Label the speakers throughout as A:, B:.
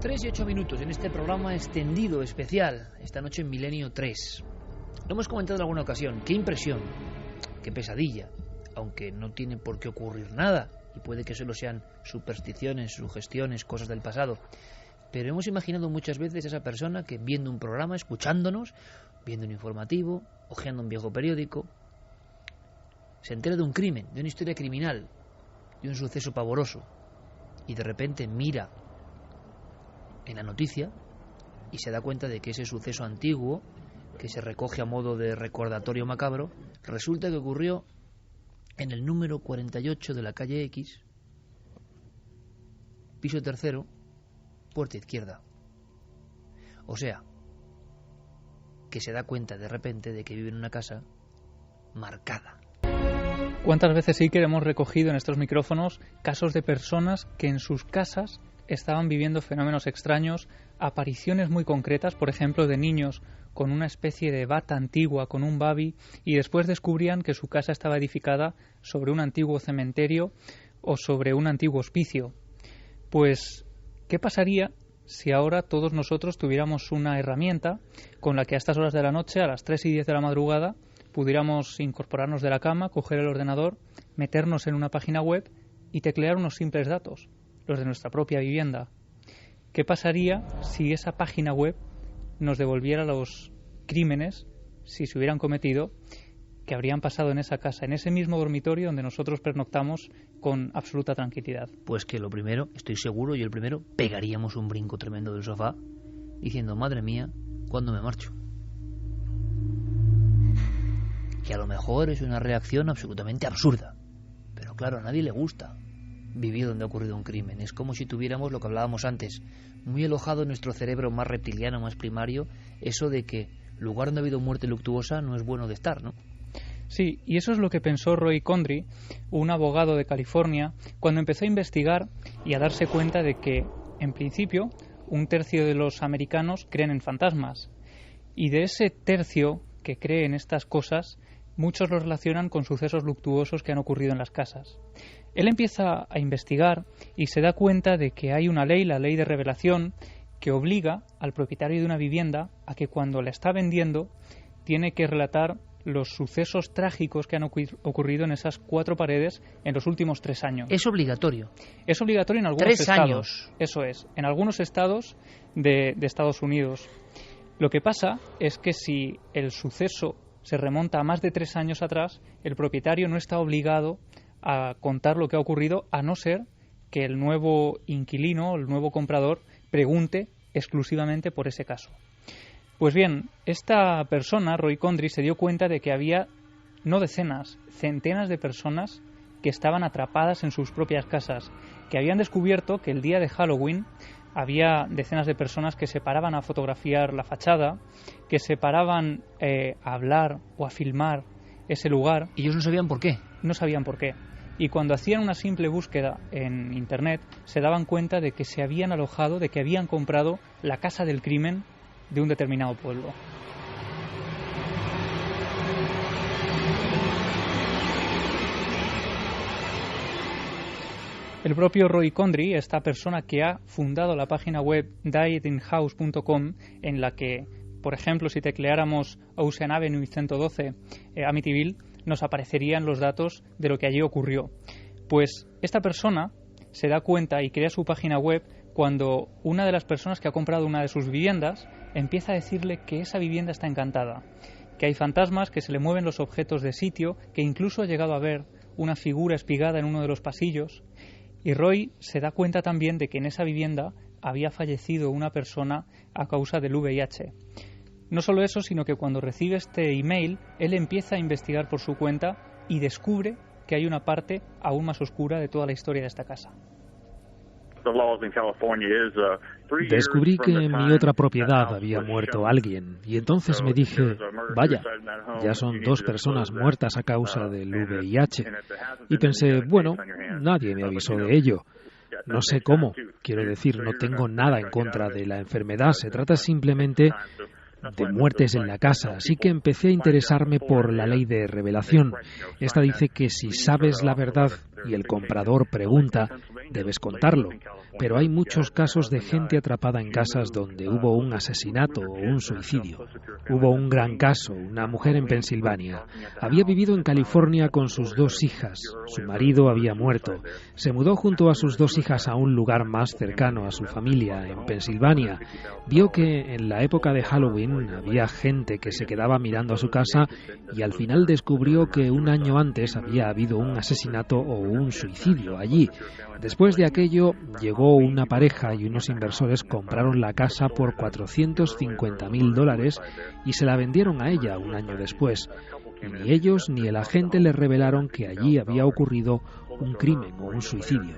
A: 3:08 en este programa extendido, especial, esta noche en Milenio 3. Lo hemos comentado en alguna ocasión. Qué impresión, qué pesadilla, aunque no tiene por qué ocurrir nada, y puede que solo sean supersticiones, sugestiones, cosas del pasado. Pero hemos imaginado muchas veces a esa persona que, viendo un programa, escuchándonos, viendo un informativo, hojeando un viejo periódico, se entera de un crimen, de una historia criminal, de un suceso pavoroso, y de repente mira en la noticia y se da cuenta de que ese suceso antiguo, que se recoge a modo de recordatorio macabro, resulta que ocurrió en el número 48 de la calle X, piso tercero, puerta izquierda. O sea, que se da cuenta de repente de que vive en una casa marcada.
B: ¿Cuántas veces sí que hemos recogido en estos micrófonos casos de personas que en sus casas estaban viviendo fenómenos extraños, apariciones muy concretas, por ejemplo, de niños con una especie de bata antigua, con un babi, y después descubrían que su casa estaba edificada sobre un antiguo cementerio o sobre un antiguo hospicio? Pues, ¿qué pasaría si ahora todos nosotros tuviéramos una herramienta con la que a estas horas de la noche, a las 3:10 de la madrugada, pudiéramos incorporarnos de la cama, coger el ordenador, meternos en una página web y teclear unos simples datos, los de nuestra propia vivienda? ¿Qué pasaría si esa página web nos devolviera los crímenes, si se hubieran cometido, que habrían pasado en esa casa, en ese mismo dormitorio donde nosotros pernoctamos con absoluta tranquilidad?
A: Pues que lo primero, estoy seguro, yo el primero, pegaríamos un brinco tremendo del sofá, diciendo, madre mía, ¿cuándo me marcho? Que a lo mejor es una reacción absolutamente absurda, pero claro, a nadie le gusta vivir donde ha ocurrido un crimen. Es como si tuviéramos lo que hablábamos antes, muy alojado en nuestro cerebro más reptiliano, más primario, eso de que lugar donde ha habido muerte luctuosa no es bueno de estar, ¿no?
B: Sí, y eso es lo que pensó Roy Condry, un abogado de California, cuando empezó a investigar y a darse cuenta de que, en principio, 1/3 de los americanos creen en fantasmas. Y de ese tercio que cree en estas cosas, muchos lo relacionan con sucesos luctuosos que han ocurrido en las casas. Él empieza a investigar y se da cuenta de que hay una ley, la ley de revelación, que obliga al propietario de una vivienda a que cuando la está vendiendo tiene que relatar los sucesos trágicos que han ocurrido en esas 4 paredes en los últimos 3 años.
A: Es obligatorio.
B: Es obligatorio en algunos
A: 3
B: estados.
A: años.
B: Eso es, en algunos estados de Estados Unidos. Lo que pasa es que si el suceso se remonta a más de 3 años atrás, el propietario no está obligado a contar lo que ha ocurrido, a no ser que el nuevo inquilino, el nuevo comprador, pregunte exclusivamente por ese caso. Pues bien, esta persona, Roy Condry, se dio cuenta de que había no decenas, centenas de personas que estaban atrapadas en sus propias casas, que habían descubierto que el día de Halloween había decenas de personas que se paraban a fotografiar la fachada, que se paraban a hablar o a filmar ese lugar.
A: Y ellos no sabían por qué.
B: No sabían por qué. Y cuando hacían una simple búsqueda en Internet, se daban cuenta de que se habían alojado, de que habían comprado la casa del crimen de un determinado pueblo. El propio Roy Condry, esta persona que ha fundado la página web diedinhouse.com, en la que, por ejemplo, si tecleáramos Ocean Avenue 112, Amityville, nos aparecerían los datos de lo que allí ocurrió. Pues esta persona se da cuenta y crea su página web cuando una de las personas que ha comprado una de sus viviendas empieza a decirle que esa vivienda está encantada, que hay fantasmas, que se le mueven los objetos de sitio, que incluso ha llegado a ver una figura espigada en uno de los pasillos. Y Roy se da cuenta también de que en esa vivienda había fallecido una persona a causa del VIH. No solo eso, sino que cuando recibe este email, él empieza a investigar por su cuenta y descubre que hay una parte aún más oscura de toda la historia de esta casa.
C: Descubrí que en mi otra propiedad había muerto alguien y entonces me dije, vaya, ya son 2 personas muertas a causa del VIH. Y pensé, bueno, nadie me avisó de ello. No sé cómo, quiero decir, no tengo nada en contra de la enfermedad, se trata simplemente de muertes en la casa, así que empecé a interesarme por la ley de revelación. Esta dice que si sabes la verdad y el comprador pregunta, debes contarlo. Pero hay muchos casos de gente atrapada en casas donde hubo un asesinato o un suicidio. Hubo un gran caso, una mujer en Pensilvania. Había vivido en California con sus 2 hijas. Su marido había muerto. Se mudó junto a sus 2 hijas a un lugar más cercano a su familia, en Pensilvania. Vio que en la época de Halloween había gente que se quedaba mirando a su casa y al final descubrió que un año antes había habido un asesinato o un suicidio allí. Después de aquello, llegó una pareja y unos inversores compraron la casa por $450,000 y se la vendieron a ella un año después. Y ni ellos ni el agente le revelaron que allí había ocurrido un crimen o un suicidio.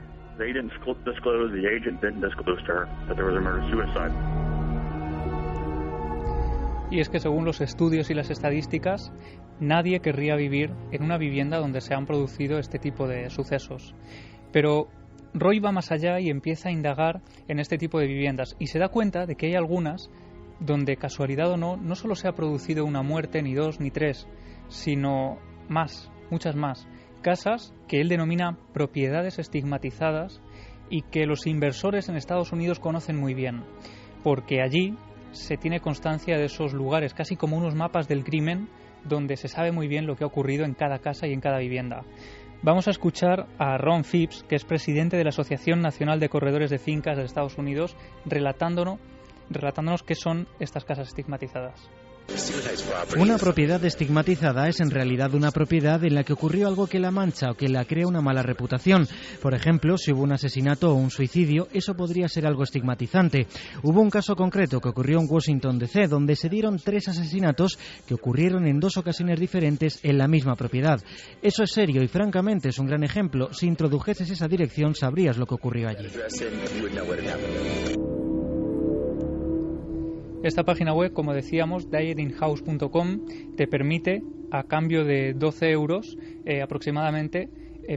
B: Y es que según los estudios y las estadísticas, nadie querría vivir en una vivienda donde se han producido este tipo de sucesos. Pero Roy va más allá y empieza a indagar en este tipo de viviendas y se da cuenta de que hay algunas donde, casualidad o no, no solo se ha producido una muerte, ni 2 ni 3, sino más, muchas más. Casas que él denomina propiedades estigmatizadas y que los inversores en Estados Unidos conocen muy bien, porque allí se tiene constancia de esos lugares, casi como unos mapas del crimen, donde se sabe muy bien lo que ha ocurrido en cada casa y en cada vivienda. Vamos a escuchar a Ron Phipps, que es presidente de la Asociación Nacional de Corredores de Fincas de Estados Unidos, relatándonos qué son estas casas estigmatizadas.
D: Una propiedad estigmatizada es en realidad una propiedad en la que ocurrió algo que la mancha o que la crea una mala reputación. Por ejemplo, si hubo un asesinato o un suicidio, eso podría ser algo estigmatizante. Hubo un caso concreto que ocurrió en Washington D.C., donde se dieron 3 asesinatos que ocurrieron en 2 ocasiones diferentes en la misma propiedad. Eso es serio y francamente es un gran ejemplo. Si introdujeses esa dirección, sabrías lo que ocurrió allí.
B: Esta página web, como decíamos, dietinhouse.com, te permite, a cambio de 12 euros aproximadamente,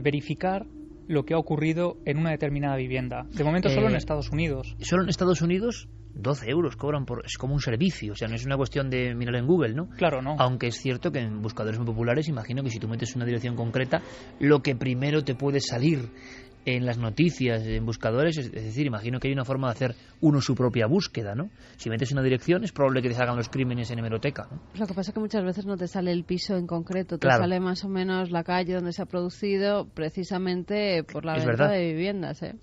B: verificar lo que ha ocurrido en una determinada vivienda. De momento solo en Estados Unidos.
A: Solo en Estados Unidos 12 euros cobran es como un servicio, o sea, no es una cuestión de mirar en Google, ¿no?
B: Claro, no.
A: Aunque es cierto que en buscadores muy populares, imagino que si tú metes una dirección concreta, lo que primero te puede salir en las noticias, en buscadores, es decir, imagino que hay una forma de hacer uno su propia búsqueda, ¿no? Si metes una dirección es probable que te salgan los crímenes en hemeroteca, ¿no?
E: Lo que pasa es que muchas veces no te sale el piso en concreto, te
A: claro.
E: sale más o menos la calle donde se ha producido, precisamente por la venta de viviendas, ¿eh?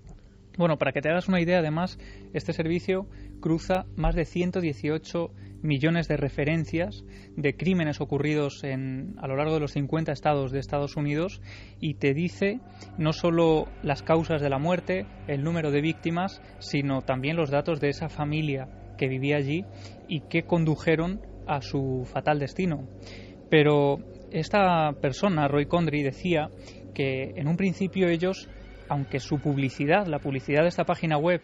B: Bueno, para que te hagas una idea, además, este servicio cruza más de 118 millones de referencias de crímenes ocurridos a lo largo de los 50 estados de Estados Unidos y te dice no solo las causas de la muerte, el número de víctimas, sino también los datos de esa familia que vivía allí y que condujeron a su fatal destino. Pero esta persona, Roy Condry, decía que en un principio ellos, aunque su publicidad, la publicidad de esta página web,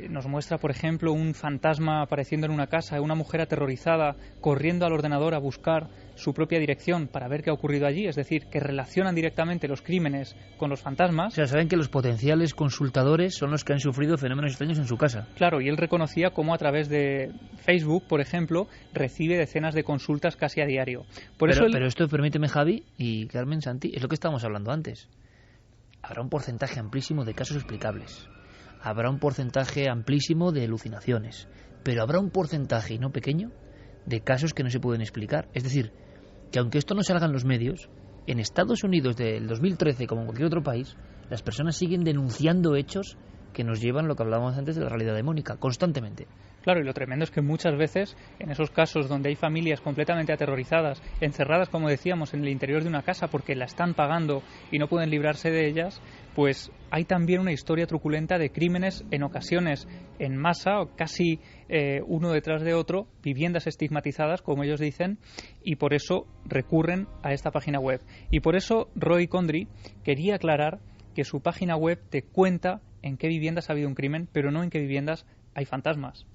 B: nos muestra, por ejemplo, un fantasma apareciendo en una casa, una mujer aterrorizada corriendo al ordenador a buscar su propia dirección para ver qué ha ocurrido allí, es decir, que relacionan directamente los crímenes con los fantasmas.
A: O sea, saben que los potenciales consultadores son los que han sufrido fenómenos extraños en su casa.
B: Claro, y él reconocía cómo a través de Facebook, por ejemplo, recibe decenas de consultas casi a diario.
A: Pero esto, permíteme, Javi y Carmen, Santi, es lo que estábamos hablando antes. Habrá un porcentaje amplísimo de casos explicables. Habrá un porcentaje amplísimo de alucinaciones. Pero habrá un porcentaje, y no pequeño, de casos que no se pueden explicar. Es decir, que aunque esto no salga en los medios, en Estados Unidos del 2013, como en cualquier otro país, las personas siguen denunciando hechos que nos llevan, lo que hablábamos antes, de la realidad demónica, constantemente.
B: Claro, y lo tremendo es que muchas veces, en esos casos donde hay familias completamente aterrorizadas, encerradas, como decíamos, en el interior de una casa porque la están pagando y no pueden librarse de ellas, pues hay también una historia truculenta de crímenes, en ocasiones en masa, casi uno detrás de otro, viviendas estigmatizadas, como ellos dicen, y por eso recurren a esta página web. Y por eso Roy Condry quería aclarar que su página web te cuenta en qué viviendas ha habido un crimen, pero no en qué viviendas hay fantasmas.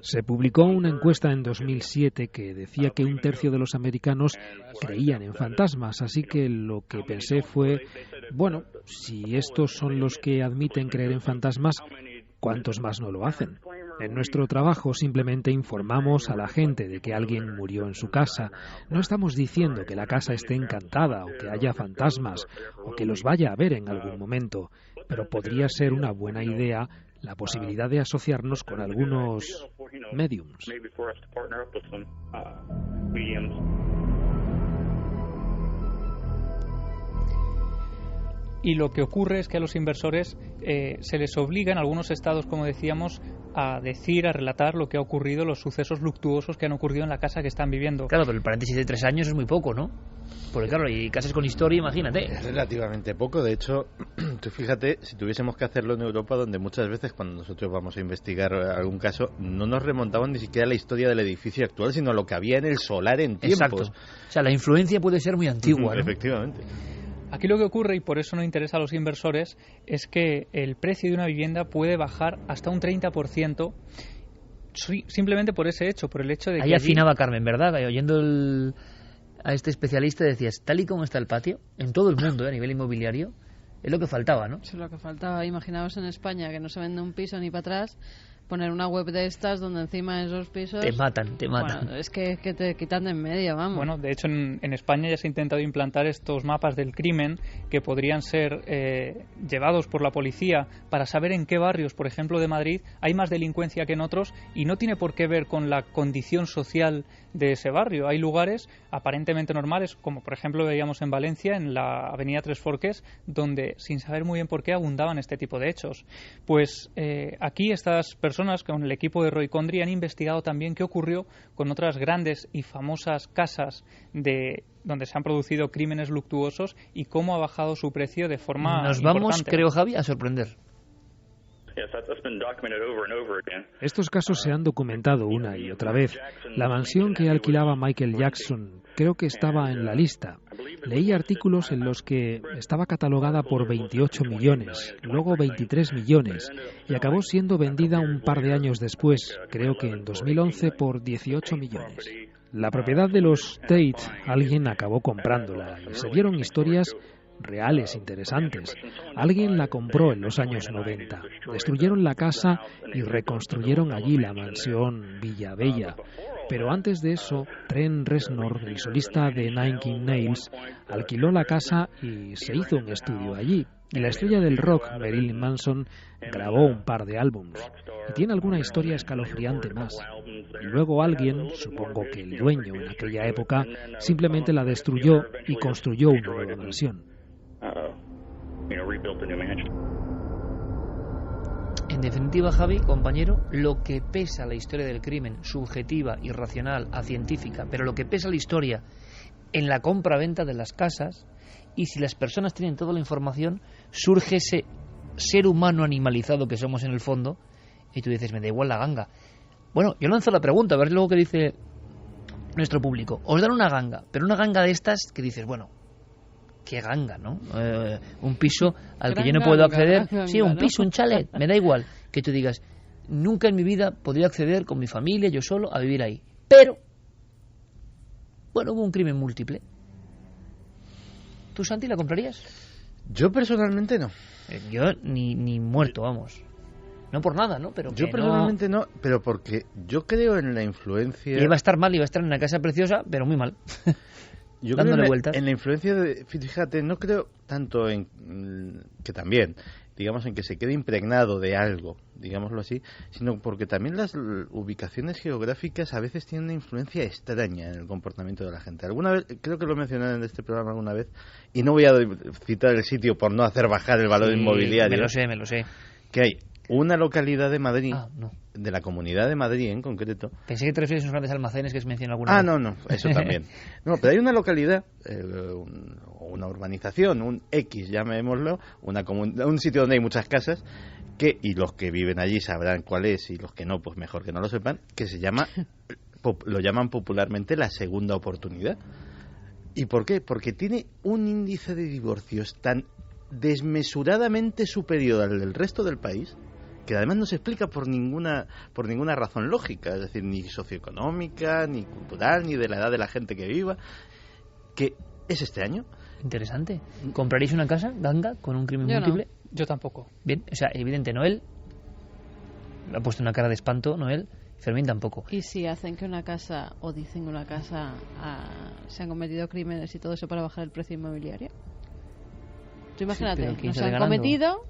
C: Se publicó una encuesta en 2007 que decía que 1/3 de los americanos creían en fantasmas, así que lo que pensé fue, bueno, si estos son los que admiten creer en fantasmas, ¿cuántos más no lo hacen? En nuestro trabajo simplemente informamos a la gente de que alguien murió en su casa. No estamos diciendo que la casa esté encantada o que haya fantasmas o que los vaya a ver en algún momento, pero podría ser una buena idea la posibilidad de asociarnos con algunos mediums.
B: Y lo que ocurre es que a los inversores se les obliga en algunos estados, como decíamos, a decir, a relatar lo que ha ocurrido, los sucesos luctuosos que han ocurrido en la casa que están viviendo.
A: Claro, pero el paréntesis de 3 años es muy poco, ¿no? Porque claro, y casas con historia, imagínate.
F: Es relativamente poco. De hecho, tú fíjate, si tuviésemos que hacerlo en Europa, donde muchas veces cuando nosotros vamos a investigar algún caso, no nos remontaban ni siquiera a la historia del edificio actual, sino a lo que había en el solar en tiempos.
A: Exacto. O sea, la influencia puede ser muy antigua, ¿no?
F: Efectivamente.
B: Aquí lo que ocurre, y por eso no interesa a los inversores, es que el precio de una vivienda puede bajar hasta un 30%, simplemente por ese hecho, por el hecho de que...
A: Ahí afinaba Carmen, ¿verdad? Oyendo a este especialista decías, tal y como está el patio, en todo el mundo, a nivel inmobiliario, es lo que faltaba, ¿no?
E: Es lo que faltaba. Imaginaos en España que no se vende un piso ni para atrás, poner una web de estas donde encima de esos pisos...
A: Te matan.
E: Bueno, es que te quitan de en medio, vamos.
B: Bueno, de hecho en España ya se ha intentado implantar estos mapas del crimen que podrían ser llevados por la policía para saber en qué barrios, por ejemplo de Madrid, hay más delincuencia que en otros, y no tiene por qué ver con la condición social de ese barrio. Hay lugares aparentemente normales, como por ejemplo veíamos en Valencia, en la avenida Tres Forques, donde sin saber muy bien por qué abundaban este tipo de hechos. Pues aquí estas personas con el equipo de Roy Condry han investigado también qué ocurrió con otras grandes y famosas casas donde se han producido crímenes luctuosos y cómo ha bajado su precio de forma
A: importante. Nos vamos, creo, Javi, a sorprender.
C: Estos casos se han documentado una y otra vez. La mansión que alquilaba Michael Jackson creo que estaba en la lista. Leí artículos en los que estaba catalogada por 28 millones, luego 23 millones, y acabó siendo vendida un par de años después, creo que en 2011, por 18 millones. La propiedad de los Tate, alguien acabó comprándola, y se dieron historias reales interesantes. Alguien la compró en los años 90. Destruyeron la casa y reconstruyeron allí la mansión Villa Bella. Pero antes de eso, Trent Reznor, el solista de Nine Inch Nails, alquiló la casa y se hizo un estudio allí. Y la estrella del rock, Marilyn Manson, grabó un par de álbumes. Y tiene alguna historia escalofriante más. Y luego alguien, supongo que el dueño en aquella época, simplemente la destruyó y construyó una nueva mansión.
A: En definitiva, Javi, compañero, lo que pesa la historia del crimen, subjetiva, irracional, a científica, pero lo que pesa la historia en la compra-venta de las casas, y si las personas tienen toda la información, surge ese ser humano animalizado que somos en el fondo, y tú dices, me da igual la ganga. Bueno, yo lanzo la pregunta, a ver luego qué dice nuestro público. Os dan una ganga, pero una ganga de estas que dices, bueno, qué ganga, ¿no? Un piso al que yo no puedo acceder. Sí, un piso, un chalet, me da igual. Que tú digas, nunca en mi vida podría acceder con mi familia, yo solo, a vivir ahí. Pero, bueno, hubo un crimen múltiple. ¿Tú, Santi, la comprarías?
F: Yo personalmente no.
A: Yo ni muerto, vamos. No por nada, ¿no? Pero
F: yo personalmente no, pero porque yo creo en la influencia...
A: Y iba a estar mal, iba a estar en una casa preciosa, pero muy mal.
F: Yo creo en la influencia de... Fíjate, no creo tanto en... que también, digamos, en que se quede impregnado de algo, digámoslo así, sino porque también las ubicaciones geográficas a veces tienen una influencia extraña en el comportamiento de la gente. Alguna vez, creo que lo mencioné en este programa alguna vez, y no voy a citar el sitio por no hacer bajar el valor inmobiliario.
A: Me lo sé.
F: Que hay una localidad de Madrid, de la Comunidad de Madrid en concreto.
A: Pensé que te refieres a unos grandes almacenes que se mencionan alguna vez.
F: No, eso también. No, pero hay una localidad, una urbanización, un X, llamémoslo, un sitio donde hay muchas casas, y los que viven allí sabrán cuál es, y los que no, pues mejor que no lo sepan, que se llama, lo llaman popularmente la segunda oportunidad. ¿Y por qué? Porque tiene un índice de divorcios tan desmesuradamente superior al del resto del país, que además no se explica por ninguna razón lógica, es decir, ni socioeconómica, ni cultural, ni de la edad de la gente que viva, que es este año.
A: Interesante. ¿Compraréis una casa, ganga, con un crimen múltiple?
B: No. Yo tampoco.
A: Bien, o sea, evidente, Noel. ha puesto una cara de espanto, Noel. Fermín tampoco.
E: ¿Y si hacen que una casa, o dicen que una casa, se han cometido crímenes y todo eso para bajar el precio inmobiliario? Tú imagínate,
A: sí,
E: no se han cometido,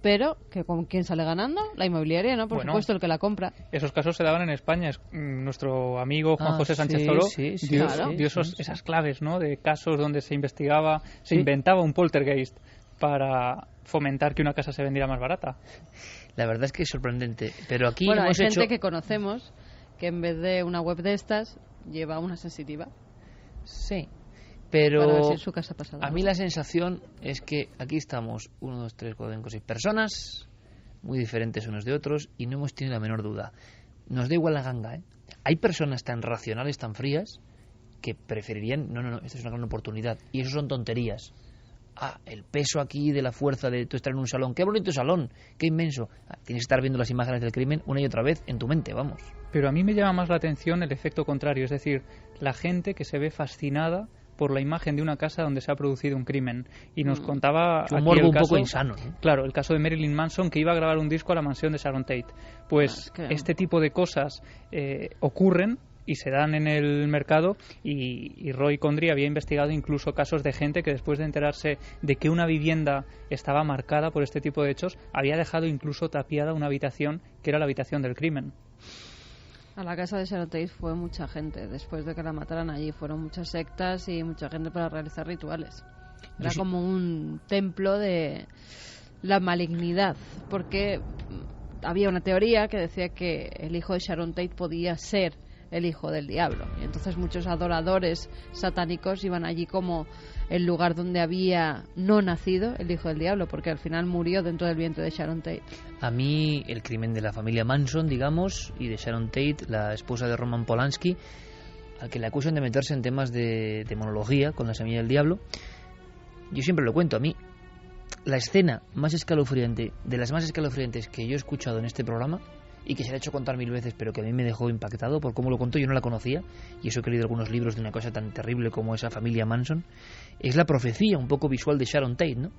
E: pero que ¿con quién sale ganando? La inmobiliaria, ¿no? Por supuesto, el que la compra.
B: Esos casos se daban en España. Nuestro amigo Juan José Sánchez Zoró dio esas claves, ¿no? De casos donde se investigaba, se inventaba un poltergeist para fomentar que una casa se vendiera más barata.
A: La verdad es que es sorprendente. Pero aquí
E: hay
A: hemos
E: gente que conocemos que en vez de una web de estas lleva una sensitiva.
A: Sí, pero
E: para ver si en su casa pasa algo.
A: A mí la sensación es que aquí estamos 1, 2, 3, 4, 5, 6 personas muy diferentes unos de otros y no hemos tenido la menor duda. Nos da igual la ganga, ¿eh? Hay personas tan racionales, tan frías, que preferirían, no, esta es una gran oportunidad. Y eso son tonterías. El peso aquí de la fuerza de tú estar en un salón. ¡Qué bonito salón! ¡Qué inmenso! Tienes que estar viendo las imágenes del crimen una y otra vez en tu mente, vamos.
B: Pero a mí me llama más la atención el efecto contrario, es decir, la gente que se ve fascinada por la imagen de una casa donde se ha producido un crimen. Y nos contaba
A: un morbo un poco insano, ¿no?
B: Claro, el caso de Marilyn Manson, que iba a grabar un disco a la mansión de Sharon Tate. Pues este tipo de cosas ocurren y se dan en el mercado, y Roy Condry había investigado incluso casos de gente que después de enterarse de que una vivienda estaba marcada por este tipo de hechos, había dejado incluso tapiada una habitación que era la habitación del crimen.
E: A la casa de Sharon Tate fue mucha gente. Después de que la mataran allí fueron muchas sectas y mucha gente para realizar rituales. Era como un templo de la malignidad, porque había una teoría que decía que el hijo de Sharon Tate podía ser el hijo del diablo, y entonces muchos adoradores satánicos iban allí como el lugar donde había no nacido el hijo del diablo, porque al final murió dentro del vientre de Sharon Tate.
A: A mí el crimen de la familia Manson, digamos, y de Sharon Tate, la esposa de Roman Polanski, al que le acusan de meterse en temas de demonología con la semilla del diablo, yo siempre lo cuento. A mí la escena más escalofriante, de las más escalofriantes que yo he escuchado en este programa, y que se le ha hecho contar 1000 veces, pero que a mí me dejó impactado por cómo lo contó, yo no la conocía, y eso he leído algunos libros de una cosa tan terrible como esa familia Manson, es la profecía un poco visual de Sharon Tate, ¿no?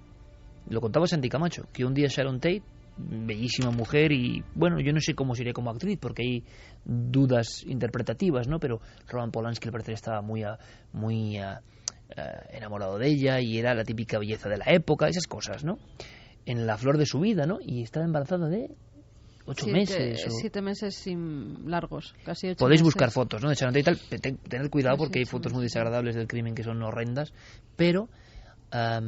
A: Lo contaba Santi Camacho, que un día Sharon Tate, bellísima mujer, y bueno, yo no sé cómo sería como actriz, porque hay dudas interpretativas, ¿no? Pero Roman Polanski al parecer estaba muy enamorado de ella, y era la típica belleza de la época, esas cosas, ¿no? En la flor de su vida, ¿no? Y estaba embarazada de 8 meses.
E: 7 meses largos, casi 8
A: Podéis
E: meses.
A: Buscar fotos, ¿no? De Sharon Tate, tened cuidado porque hay fotos muy desagradables del crimen que son horrendas, pero a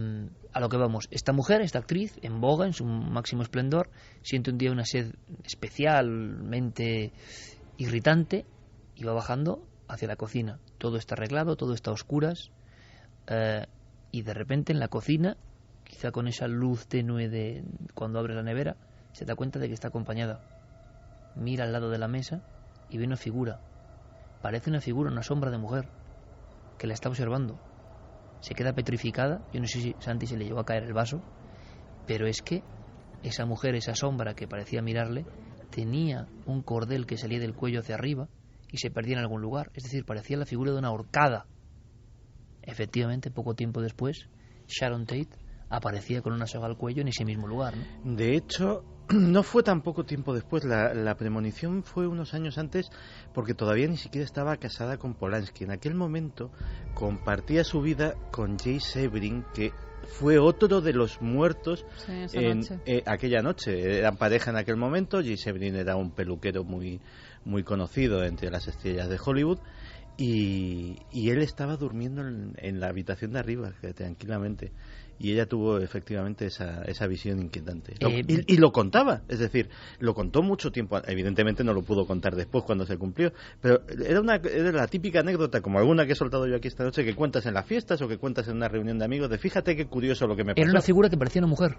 A: lo que vamos, esta mujer, esta actriz, en boga, en su máximo esplendor, siente un día una sed especialmente irritante y va bajando hacia la cocina. Todo está arreglado, todo está a oscuras, y de repente en la cocina, quizá con esa luz tenue de cuando abre la nevera, se da cuenta de que está acompañada. Mira al lado de la mesa y ve una figura. Parece una figura, una sombra de mujer que la está observando. Se queda petrificada. Yo no sé si Santi se le llevó a caer el vaso, pero es que esa mujer, esa sombra que parecía mirarle, tenía un cordel que salía del cuello hacia arriba y se perdía en algún lugar. Es decir, parecía la figura de una ahorcada. Efectivamente, poco tiempo después, Sharon Tate aparecía con una soga al cuello en ese mismo lugar, ¿no?
F: De hecho, no fue tan poco tiempo después. La premonición fue unos años antes, porque todavía ni siquiera estaba casada con Polanski. En aquel momento compartía su vida con Jay Sebring, que fue otro de los muertos aquella noche. Eran pareja en aquel momento. Jay Sebring era un peluquero muy conocido entre las estrellas de Hollywood. Y él estaba durmiendo en la habitación de arriba, tranquilamente. Y ella tuvo efectivamente esa visión inquietante. Y lo contaba, es decir, lo contó mucho tiempo. Evidentemente no lo pudo contar después cuando se cumplió, pero era la típica anécdota, como alguna que he soltado yo aquí esta noche, que cuentas en las fiestas o que cuentas en una reunión de amigos, de fíjate qué curioso lo que me pasó.
A: Era una figura que parecía una mujer.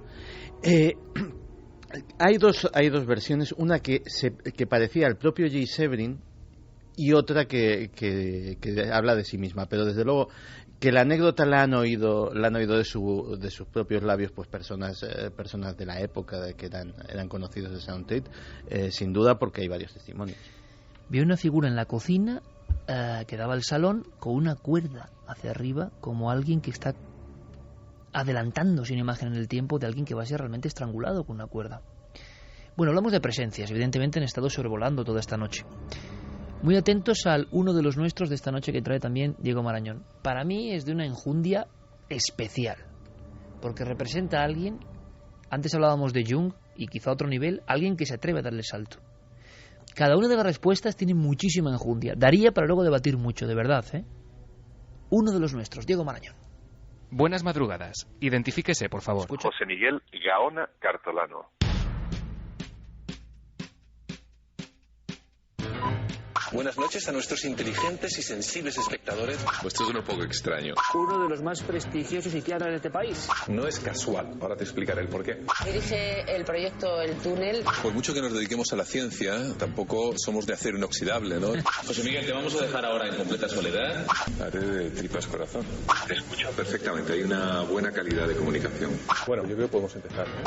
F: Hay dos versiones, una que parecía el propio Jay Sebring y otra que habla de sí misma, pero desde luego que la anécdota la han oído de sus propios labios, pues personas de la época que eran conocidos de Sharon Tate, sin duda, porque hay varios testimonios.
A: Vio una figura en la cocina que daba al salón con una cuerda hacia arriba, como alguien que está adelantándose una imagen en el tiempo de alguien que va a ser realmente estrangulado con una cuerda. Bueno, hablamos de presencias, evidentemente han estado sobrevolando toda esta noche. Muy atentos al uno de los nuestros de esta noche que trae también Diego Marañón. Para mí es de una enjundia especial, porque representa a alguien, antes hablábamos de Jung, y quizá a otro nivel, alguien que se atreve a darle el salto. Cada una de las respuestas tiene muchísima enjundia. Daría para luego debatir mucho, de verdad, ¿eh? Uno de los nuestros, Diego Marañón.
G: Buenas madrugadas. Identifíquese, por favor.
A: Escucha.
H: José Miguel Gaona Cartolano.
I: Buenas noches a nuestros inteligentes y sensibles espectadores.
J: Esto es un poco extraño.
K: Uno de los más prestigiosos psiquiatras de este país.
J: No es casual, ahora te explicaré el porqué.
L: Dirige el proyecto El Túnel.
J: Por mucho que nos dediquemos a la ciencia, tampoco somos de acero inoxidable, ¿no?
I: José Miguel, te vamos a dejar ahora en completa soledad.
J: Haré de tripas corazón. Te escucho perfectamente, hay una buena calidad de comunicación. Bueno, yo creo que podemos empezar, ¿no?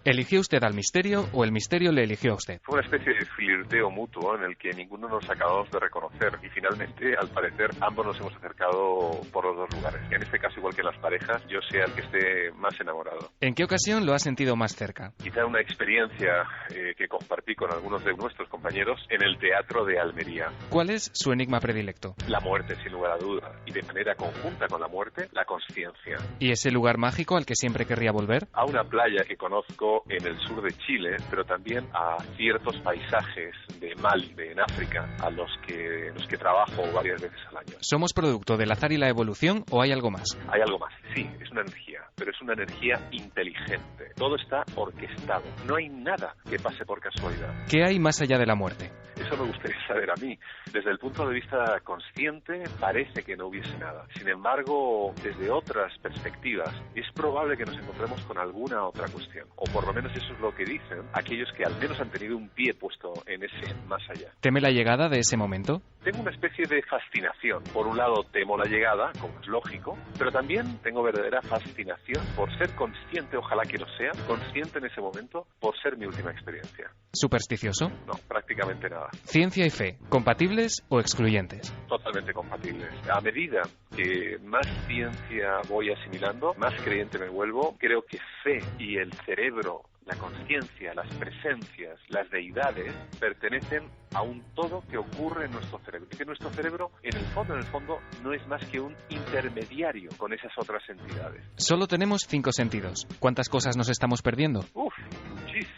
G: ¿Eligió usted al misterio o el misterio le eligió a usted?
H: Fue una especie de flirteo mutuo en el que ninguno nos acabamos de reconocer y finalmente, al parecer, ambos nos hemos acercado por los dos lugares. En este caso, igual que en las parejas, yo sea el que esté más enamorado.
G: ¿En qué ocasión lo ha sentido más cerca?
H: Quizá una experiencia que compartí con algunos de nuestros compañeros en el Teatro de Almería.
G: ¿Cuál es su enigma predilecto?
H: La muerte, sin lugar a duda, y de manera conjunta con la muerte, la consciencia.
G: ¿Y ese lugar mágico al que siempre querría volver?
H: A una playa que conozco en el sur de Chile, pero también a ciertos paisajes de Mali, en África, a los que trabajo varias veces al año.
G: ¿Somos producto del azar y la evolución o hay algo más?
H: Hay algo más, sí, es una energía, pero es una energía inteligente. Todo está orquestado, no hay nada que pase por casualidad.
G: ¿Qué hay más allá de la muerte?
H: Eso me gustaría saber a mí. Desde el punto de vista consciente, parece que no hubiese nada. Sin embargo, desde otras perspectivas, es probable que nos encontremos con alguna otra cuestión. O por lo menos eso es lo que dicen aquellos que al menos han tenido un pie puesto en ese más allá.
G: ¿Teme la llegada de ese momento?
H: Tengo una especie de fascinación. Por un lado, temo la llegada, como es lógico, pero también tengo verdadera fascinación por ser consciente, ojalá que lo sea, consciente en ese momento, por ser mi última experiencia.
G: ¿Supersticioso?
H: No, prácticamente nada.
G: ¿Ciencia y fe, compatibles o excluyentes?
H: Totalmente compatibles. A medida que más ciencia voy asimilando, más creyente me vuelvo, creo que fe y el cerebro, la conciencia, las presencias, las deidades, pertenecen a un todo que ocurre en nuestro cerebro. Y que nuestro cerebro, en el fondo, no es más que un intermediario con esas otras entidades.
G: Solo tenemos 5 sentidos. ¿Cuántas cosas nos estamos perdiendo?
H: Muchísimas.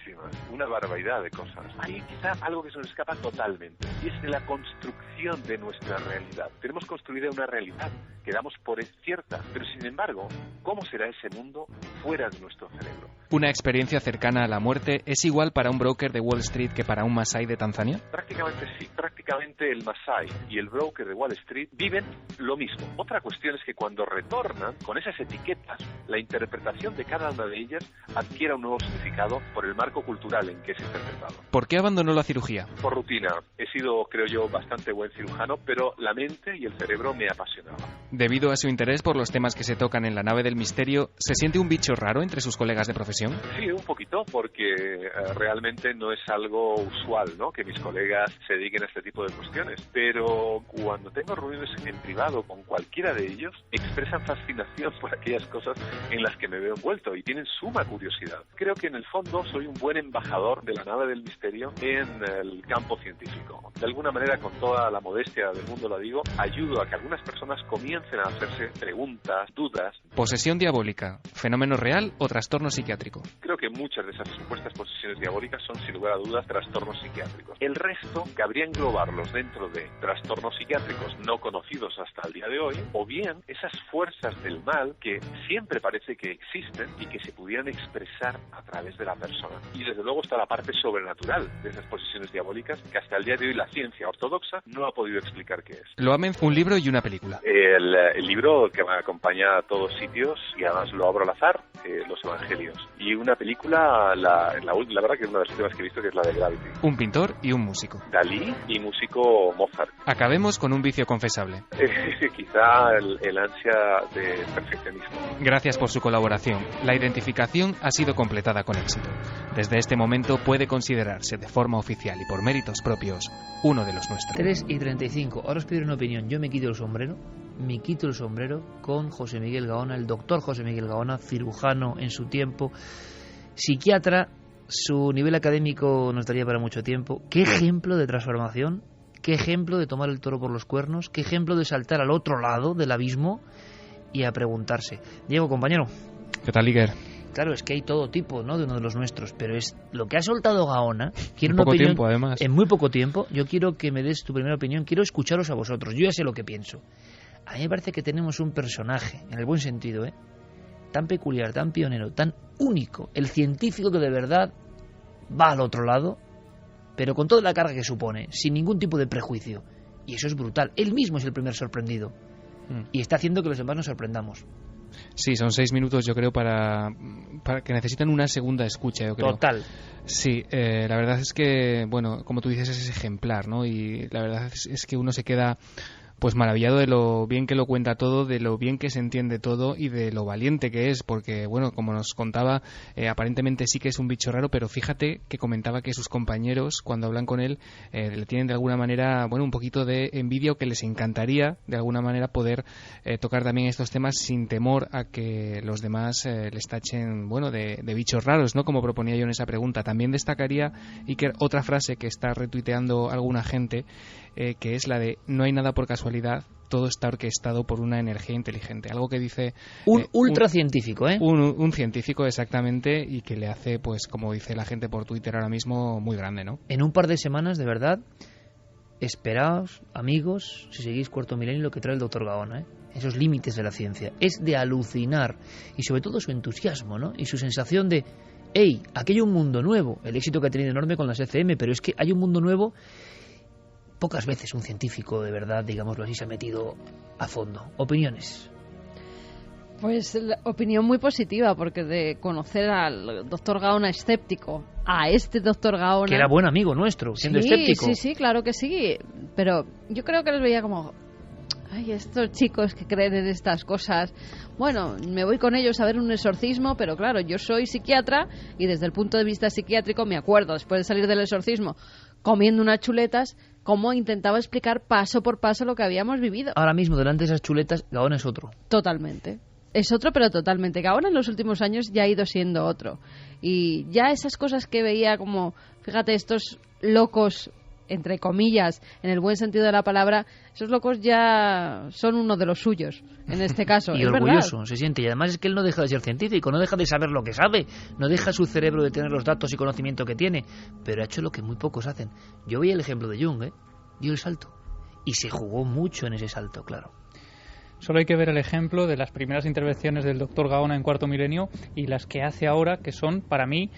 H: Una barbaridad de cosas. Hay quizá algo que se nos escapa totalmente. Y es de la construcción de nuestra realidad. Tenemos construida una realidad que damos por cierta. Pero sin embargo, ¿cómo será ese mundo fuera de nuestro cerebro?
G: ¿Una experiencia cercana a la muerte es igual para un broker de Wall Street que para un Masái de Tanzania?
H: Prácticamente sí. Prácticamente el Masái y el broker de Wall Street viven lo mismo. Otra cuestión es que cuando retornan con esas etiquetas, la interpretación de cada una de ellas adquiere un nuevo significado por el marco cultural en que es interpretado.
G: ¿Por qué abandonó la cirugía?
H: Por rutina. He sido, creo yo, bastante buen cirujano, pero la mente y el cerebro me apasionaban.
G: Debido a su interés por los temas que se tocan en la nave del misterio, ¿se siente un bicho raro entre sus colegas de profesión?
H: Sí, un poquito, porque realmente no es algo usual, ¿no?, que mis colegas se dediquen a este tipo de cuestiones. Pero cuando tengo reuniones en privado con cualquiera de ellos, expresan fascinación por aquellas cosas en las que me veo envuelto y tienen suma curiosidad. Creo que en el fondo soy un buen embajador de la nave del misterio en el campo científico. De alguna manera, con toda la modestia del mundo lo digo, ayudo a que algunas personas comiencen a hacerse preguntas, dudas.
G: ¿Posesión diabólica, fenómeno real o trastorno psiquiátrico?
H: Creo que muchas de esas supuestas posesiones diabólicas son, sin lugar a dudas, trastornos psiquiátricos. El resto cabría englobarlos dentro de trastornos psiquiátricos no conocidos hasta el día de hoy, o bien esas fuerzas del mal que siempre parece que existen y que se pudieran expresar a través de la persona. Y desde luego está la parte sobrenatural de esas posesiones diabólicas que hasta el día de hoy la ciencia ortodoxa no ha podido explicar qué es.
G: Lo amen un libro y una película.
H: El libro que me acompaña a todos sitios y además lo abro al azar, los Evangelios. Y una película, la verdad que es una de las últimas que he visto, que es la de Gravity.
G: Un pintor y un músico.
H: Dalí y músico Mozart.
G: Acabemos con un vicio confesable.
H: Quizá el ansia de perfeccionismo.
G: Gracias por su colaboración. La identificación ha sido completada con éxito. Desde este momento puede considerarse de forma oficial y por méritos propios uno de los nuestros.
A: 3:35. Ahora os pido una opinión. Yo me quito el sombrero con José Miguel Gaona, el doctor José Miguel Gaona, cirujano en su tiempo, psiquiatra Su nivel académico nos daría para mucho tiempo. ¿Qué ejemplo de transformación? ¿Qué ejemplo de tomar el toro por los cuernos? ¿Qué ejemplo de saltar al otro lado del abismo y a preguntarse? Diego, compañero.
G: ¿Qué tal, Iker?
A: Claro, es que hay todo tipo, ¿no?, de uno de los nuestros, pero es lo que ha soltado Gaona. Quiero
G: en
A: una
G: poco
A: opinión,
G: tiempo, además.
A: En muy poco tiempo. Yo quiero que me des tu primera opinión. Quiero escucharos a vosotros. Yo ya sé lo que pienso. A mí me parece que tenemos un personaje, en el buen sentido, tan peculiar, tan pionero, tan único. El científico que de verdad va al otro lado, pero con toda la carga que supone, sin ningún tipo de prejuicio. Y eso es brutal. Él mismo es el primer sorprendido. Y está haciendo que los demás nos sorprendamos.
G: Sí, son 6 minutos, yo creo, para que necesitan una segunda escucha, yo creo.
A: Total.
G: Sí, la verdad es que, bueno, como tú dices, es ejemplar, ¿no? Y la verdad es que uno se queda pues maravillado de lo bien que lo cuenta todo, de lo bien que se entiende todo y de lo valiente que es, porque, bueno, como nos contaba, aparentemente sí que es un bicho raro, pero fíjate que comentaba que sus compañeros, cuando hablan con él, le tienen de alguna manera, bueno, un poquito de envidia, o que les encantaría de alguna manera poder tocar también estos temas sin temor a que los demás les tachen, bueno, de bichos raros, ¿no?, como proponía yo en esa pregunta. También destacaría, Iker, otra frase que está retuiteando alguna gente, que es la de: no hay nada por casualidad, todo está orquestado por una energía inteligente. Algo que dice
A: un ultracientífico,
G: un científico, exactamente, y que le hace, pues como dice la gente por Twitter ahora mismo, muy grande, ¿no?
A: En un par de semanas, de verdad, esperaos, amigos, si seguís Cuarto Milenio, lo que trae el doctor Gaona, esos límites de la ciencia. Es de alucinar, y sobre todo su entusiasmo, ¿no?, y su sensación de: hey, aquí hay un mundo nuevo. El éxito que ha tenido enorme con las ECM, pero es que hay un mundo nuevo. Pocas veces un científico de verdad, digámoslo así, se ha metido a fondo. ¿Opiniones?
E: Pues la opinión muy positiva, porque de conocer al doctor Gaona escéptico a este doctor Gaona...
A: Que era buen amigo nuestro, siendo escéptico.
E: Sí, claro que sí, pero yo creo que les veía como: ay, estos chicos que creen en estas cosas, bueno, me voy con ellos a ver un exorcismo, pero claro, yo soy psiquiatra y desde el punto de vista psiquiátrico me acuerdo, después de salir del exorcismo, comiendo unas chuletas, cómo intentaba explicar paso por paso lo que habíamos vivido.
A: Ahora mismo, delante de esas chuletas, Gaona es otro.
E: Totalmente. Es otro, pero totalmente. Gaona en los últimos años ya ha ido siendo otro. Y ya esas cosas que veía como, fíjate, estos locos, entre comillas, en el buen sentido de la palabra, esos locos ya son uno de los suyos, en este caso.
A: Y
E: es
A: orgulloso,
E: verdad.
A: se siente. Y además es que él no deja de ser científico, no deja de saber lo que sabe, no deja su cerebro de tener los datos y conocimiento que tiene, pero ha hecho lo que muy pocos hacen. Yo veía el ejemplo de Jung, dio el salto. Y se jugó mucho en ese salto, claro.
B: Solo hay que ver el ejemplo de las primeras intervenciones del doctor Gaona en Cuarto Milenio y las que hace ahora, que son, para mí,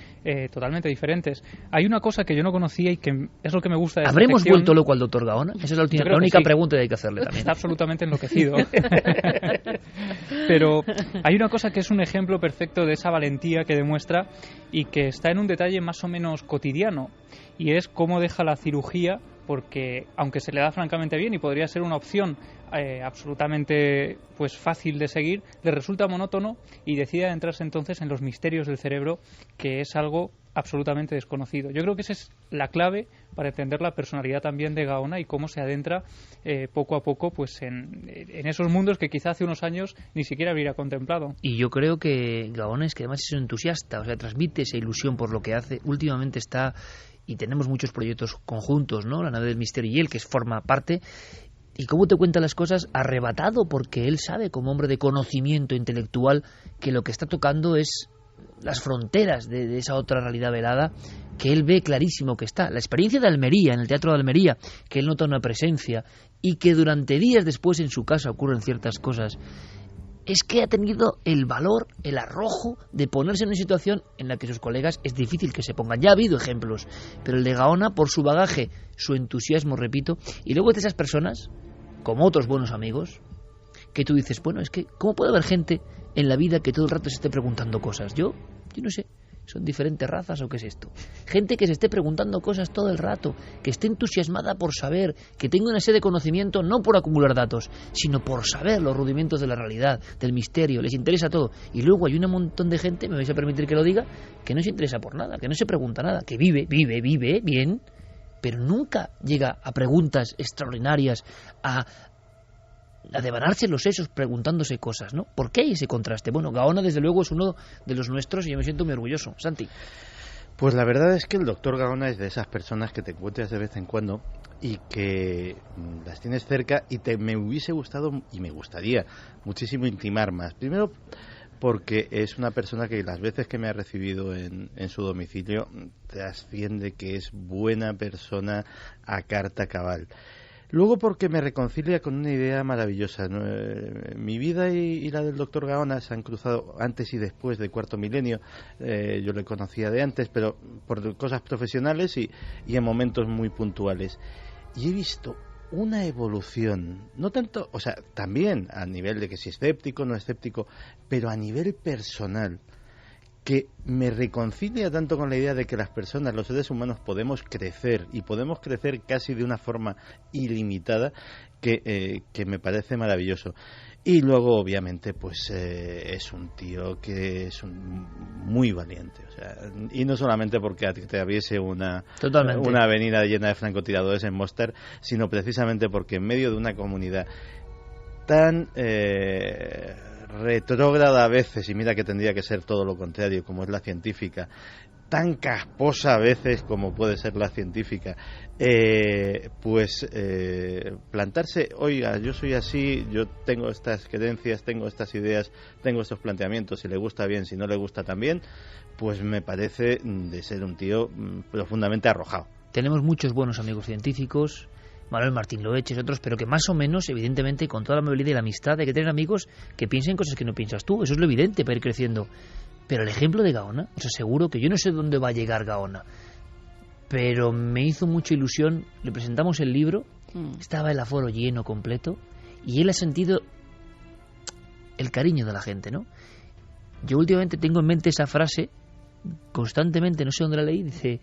B: totalmente diferentes. Hay una cosa que yo no conocía y que es lo que me gusta de esta
A: ¿Habremos
B: sección.
A: vuelto loco al doctor Gaona? Esa es la única pregunta que hay que hacerle también.
B: Está absolutamente enloquecido. Pero hay una cosa que es un ejemplo perfecto de esa valentía que demuestra y que está en un detalle más o menos cotidiano, y es cómo deja la cirugía, porque aunque se le da francamente bien y podría ser una opción absolutamente pues fácil de seguir, le resulta monótono y decide adentrarse entonces en los misterios del cerebro, que es algo absolutamente desconocido. Yo creo que esa es la clave para entender la personalidad también de Gaona y cómo se adentra poco a poco pues en esos mundos que quizá hace unos años ni siquiera hubiera contemplado.
A: Y yo creo que Gaona es que además es un entusiasta, o sea, transmite esa ilusión por lo que hace. Últimamente está, y tenemos muchos proyectos conjuntos, ¿no? La nave del misterio y él, que forma parte. Y cómo te cuenta las cosas, arrebatado, porque él sabe, como hombre de conocimiento intelectual, que lo que está tocando es las fronteras de esa otra realidad velada, que él ve clarísimo que está. La experiencia de Almería, en el Teatro de Almería, que él nota una presencia, y que durante días después en su casa ocurren ciertas cosas, es que ha tenido el valor, el arrojo de ponerse en una situación en la que sus colegas es difícil que se pongan. Ya ha habido ejemplos, pero el de Gaona, por su bagaje, su entusiasmo, repito, y luego de esas personas, como otros buenos amigos, que tú dices, bueno, es que ¿cómo puede haber gente en la vida que todo el rato se esté preguntando cosas? Yo no sé, ¿son diferentes razas o qué es esto? Gente que se esté preguntando cosas todo el rato, que esté entusiasmada por saber, que tenga una sed de conocimiento no por acumular datos, sino por saber los rudimentos de la realidad, del misterio, les interesa todo. Y luego hay un montón de gente, me vais a permitir que lo diga, que no se interesa por nada, que no se pregunta nada, que vive bien, pero nunca llega a preguntas extraordinarias, a devanarse los sesos preguntándose cosas, ¿no? ¿Por qué hay ese contraste? Bueno, Gaona desde luego es uno de los nuestros y yo me siento muy orgulloso. Santi.
F: Pues la verdad es que el doctor Gaona es de esas personas que te encuentras de vez en cuando y que las tienes cerca y me hubiese gustado y me gustaría muchísimo intimar más. Primero porque es una persona que las veces que me ha recibido en su domicilio trasciende que es buena persona a carta cabal. Luego porque me reconcilia con una idea maravillosa, ¿no? Mi vida y la del doctor Gaona se han cruzado antes y después del cuarto milenio. Yo le conocía de antes, pero por cosas profesionales y en momentos muy puntuales. Y he visto una evolución, no tanto, o sea, también a nivel de que si escéptico, no escéptico, pero a nivel personal, que me reconcilia tanto con la idea de que las personas, los seres humanos, podemos crecer y podemos crecer casi de una forma ilimitada, que me parece maravilloso. Y luego, obviamente, pues es un tío que es muy valiente, o sea, y no solamente porque atraviese una avenida llena de francotiradores en Mostar, sino precisamente porque en medio de una comunidad tan retrógrada a veces, y mira que tendría que ser todo lo contrario, como es la científica, tan casposa a veces como puede ser la científica, plantarse, oiga, yo soy así, yo tengo estas creencias, tengo estas ideas, tengo estos planteamientos, si le gusta bien, si no le gusta también, pues me parece de ser un tío profundamente arrojado.
A: Tenemos muchos buenos amigos científicos, Manuel Martín Loeches, otros, pero que más o menos, evidentemente, con toda la amabilidad y la amistad, hay que tener amigos que piensen cosas que no piensas tú. Eso es lo evidente para ir creciendo. Pero el ejemplo de Gaona, os aseguro que yo no sé dónde va a llegar Gaona, pero me hizo mucha ilusión. Le presentamos el libro, estaba el aforo lleno completo, y él ha sentido el cariño de la gente, ¿no? Yo últimamente tengo en mente esa frase, constantemente, no sé dónde la leí, dice,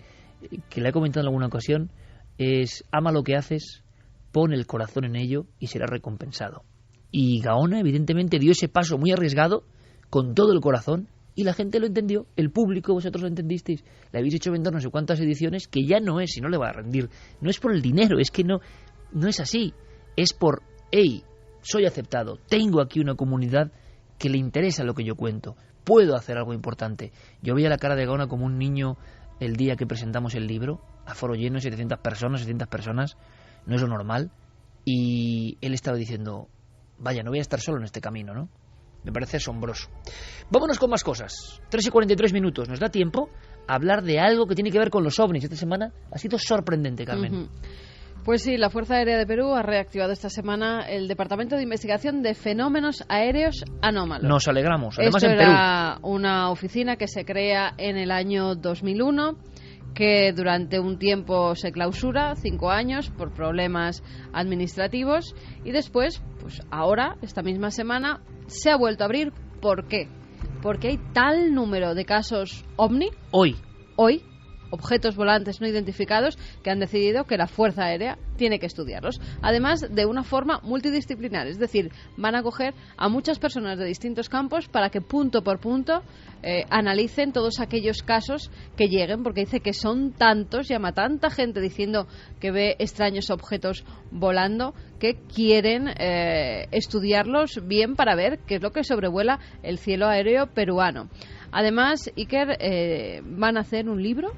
A: que la he comentado en alguna ocasión, es: ama lo que haces, pon el corazón en ello y serás recompensado. Y Gaona evidentemente dio ese paso muy arriesgado con todo el corazón y la gente lo entendió, el público, vosotros lo entendisteis, le habéis hecho vender no sé cuántas ediciones, que ya no es, y no le va a rendir, no es por el dinero, es que no es así, es por, hey, soy aceptado, tengo aquí una comunidad que le interesa lo que yo cuento, puedo hacer algo importante. Yo veía la cara de Gaona como un niño el día que presentamos el libro, aforo lleno, 700 personas, no es lo normal, y él estaba diciendo, vaya, no voy a estar solo en este camino, ¿no? Me parece asombroso. Vámonos con más cosas. 3:43, nos da tiempo a hablar de algo que tiene que ver con los ovnis. Esta semana ha sido sorprendente, Carmen.
E: Pues sí, la Fuerza Aérea de Perú ha reactivado esta semana el Departamento de Investigación de Fenómenos Aéreos Anómalos.
A: Nos alegramos. Además,
E: esto
A: en Perú.
E: era una oficina que se crea en el año 2001, que durante un tiempo se clausura, 5 años, por problemas administrativos, y después, pues ahora, esta misma semana, se ha vuelto a abrir. ¿Por qué? Porque hay tal número de casos OVNI hoy, objetos volantes no identificados, que han decidido que la Fuerza Aérea tiene que estudiarlos. Además, de una forma multidisciplinar, es decir, van a coger a muchas personas de distintos campos para que punto por punto analicen todos aquellos casos que lleguen, porque dice que son tantos, llama tanta gente diciendo que ve extraños objetos volando, que quieren estudiarlos bien para ver qué es lo que sobrevuela el cielo aéreo peruano. Además, Iker, van a hacer un libro,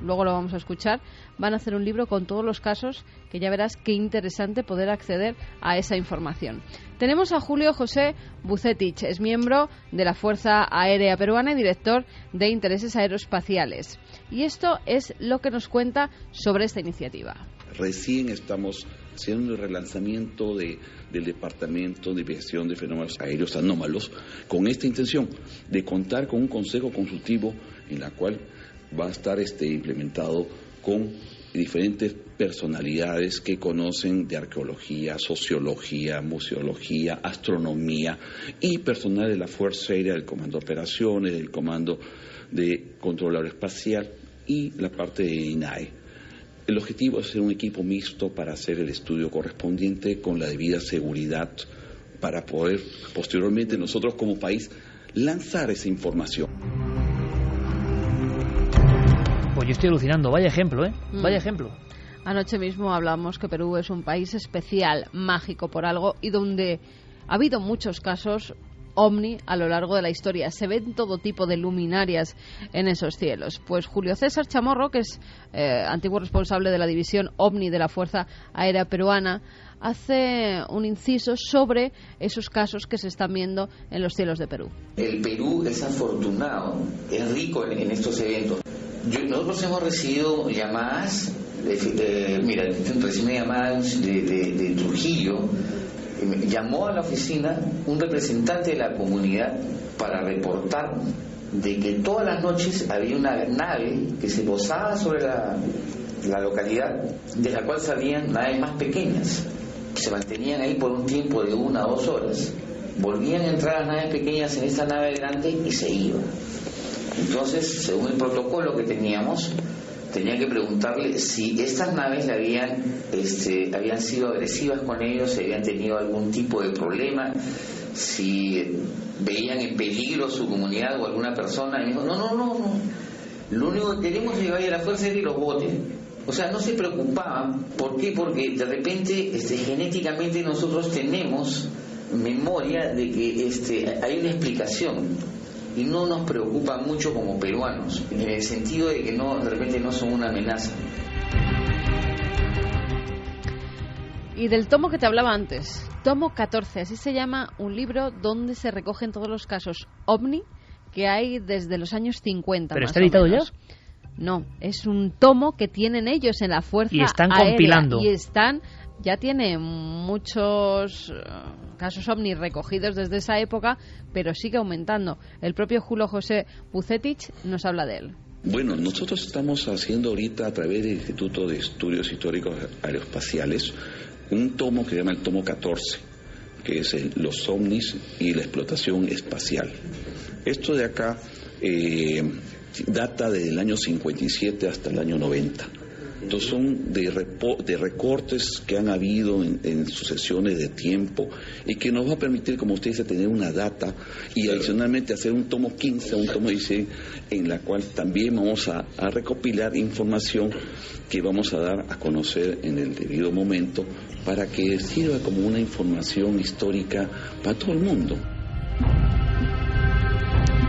E: luego lo vamos a escuchar, van a hacer un libro con todos los casos, que ya verás qué interesante poder acceder a esa información. Tenemos a Julio José Bucetich, es miembro de la Fuerza Aérea Peruana y director de Intereses Aeroespaciales. Y esto es lo que nos cuenta sobre esta iniciativa.
M: Recién estamos haciendo el relanzamiento del Departamento de Investigación de Fenómenos Aéreos Anómalos, con esta intención de contar con un consejo consultivo en la cual va a estar implementado con diferentes personalidades que conocen de arqueología, sociología, museología, astronomía, y personal de la Fuerza Aérea, del Comando de Operaciones, del Comando de Control Aeroespacial y la parte de INAE. El objetivo es hacer un equipo mixto para hacer el estudio correspondiente con la debida seguridad, para poder posteriormente nosotros como país lanzar esa información.
A: Pues yo estoy alucinando, vaya ejemplo, vaya ejemplo.
E: Anoche mismo hablamos que Perú es un país especial, mágico por algo, y donde ha habido muchos casos ovni a lo largo de la historia. Se ven todo tipo de luminarias en esos cielos. Pues Julio César Chamorro, que es antiguo responsable de la división ovni de la Fuerza Aérea Peruana, hace un inciso sobre esos casos que se están viendo en los cielos de Perú.
N: El Perú es afortunado, es rico en estos eventos. Nosotros hemos recibido llamadas, mira, recibí una llamada de Trujillo. Llamó a la oficina un representante de la comunidad para reportar de que todas las noches había una nave que se posaba sobre la localidad, de la cual salían naves más pequeñas. Se mantenían ahí por un tiempo de 1 a 2 horas. Volvían a entrar las naves pequeñas en esta nave grande y se iban. Entonces, según el protocolo que teníamos, tenía que preguntarle si estas naves habían sido agresivas con ellos, si habían tenido algún tipo de problema, si veían en peligro su comunidad o alguna persona. Y me dijo, no. Lo único que queremos es llevar a la Fuerza Aérea y los boten. O sea, no se preocupaban. ¿Por qué? Porque de repente genéticamente nosotros tenemos memoria de que hay una explicación. Y no nos preocupa mucho como peruanos, en el sentido de que de repente no son una amenaza.
E: Y del tomo que te hablaba antes, tomo 14, así se llama un libro donde se recogen todos los casos ovni que hay desde los años 50.
A: ¿Pero está editado ya?
E: No, es un tomo que tienen ellos en la Fuerza Aérea.
A: Y están compilando.
E: Ya tiene muchos casos ovni recogidos desde esa época, pero sigue aumentando. El propio Julio José Bucetich nos habla de él.
M: Bueno, nosotros estamos haciendo ahorita a través del Instituto de Estudios Históricos Aeroespaciales un tomo que se llama el tomo 14, que es los ovnis y la explotación espacial. Esto de acá data del año 57 hasta el año 90. Entonces son de recortes que han habido en sucesiones de tiempo y que nos va a permitir, como usted dice, tener una data y adicionalmente hacer un tomo 15, un tomo 16, en la cual también vamos a recopilar información que vamos a dar a conocer en el debido momento para que sirva como una información histórica para todo el mundo.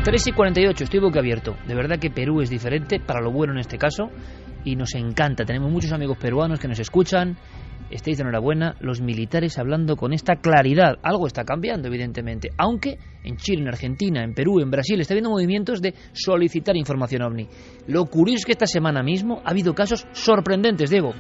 A: 3:48, estoy boquiabierto. De verdad que Perú es diferente, para lo bueno en este caso, y nos encanta. Tenemos muchos amigos peruanos que nos escuchan. Estáis de enhorabuena, los militares hablando con esta claridad. Algo está cambiando, evidentemente, aunque en Chile, en Argentina, en Perú, en Brasil está habiendo movimientos de solicitar información ovni. Lo curioso es que esta semana mismo ha habido casos sorprendentes, Diego.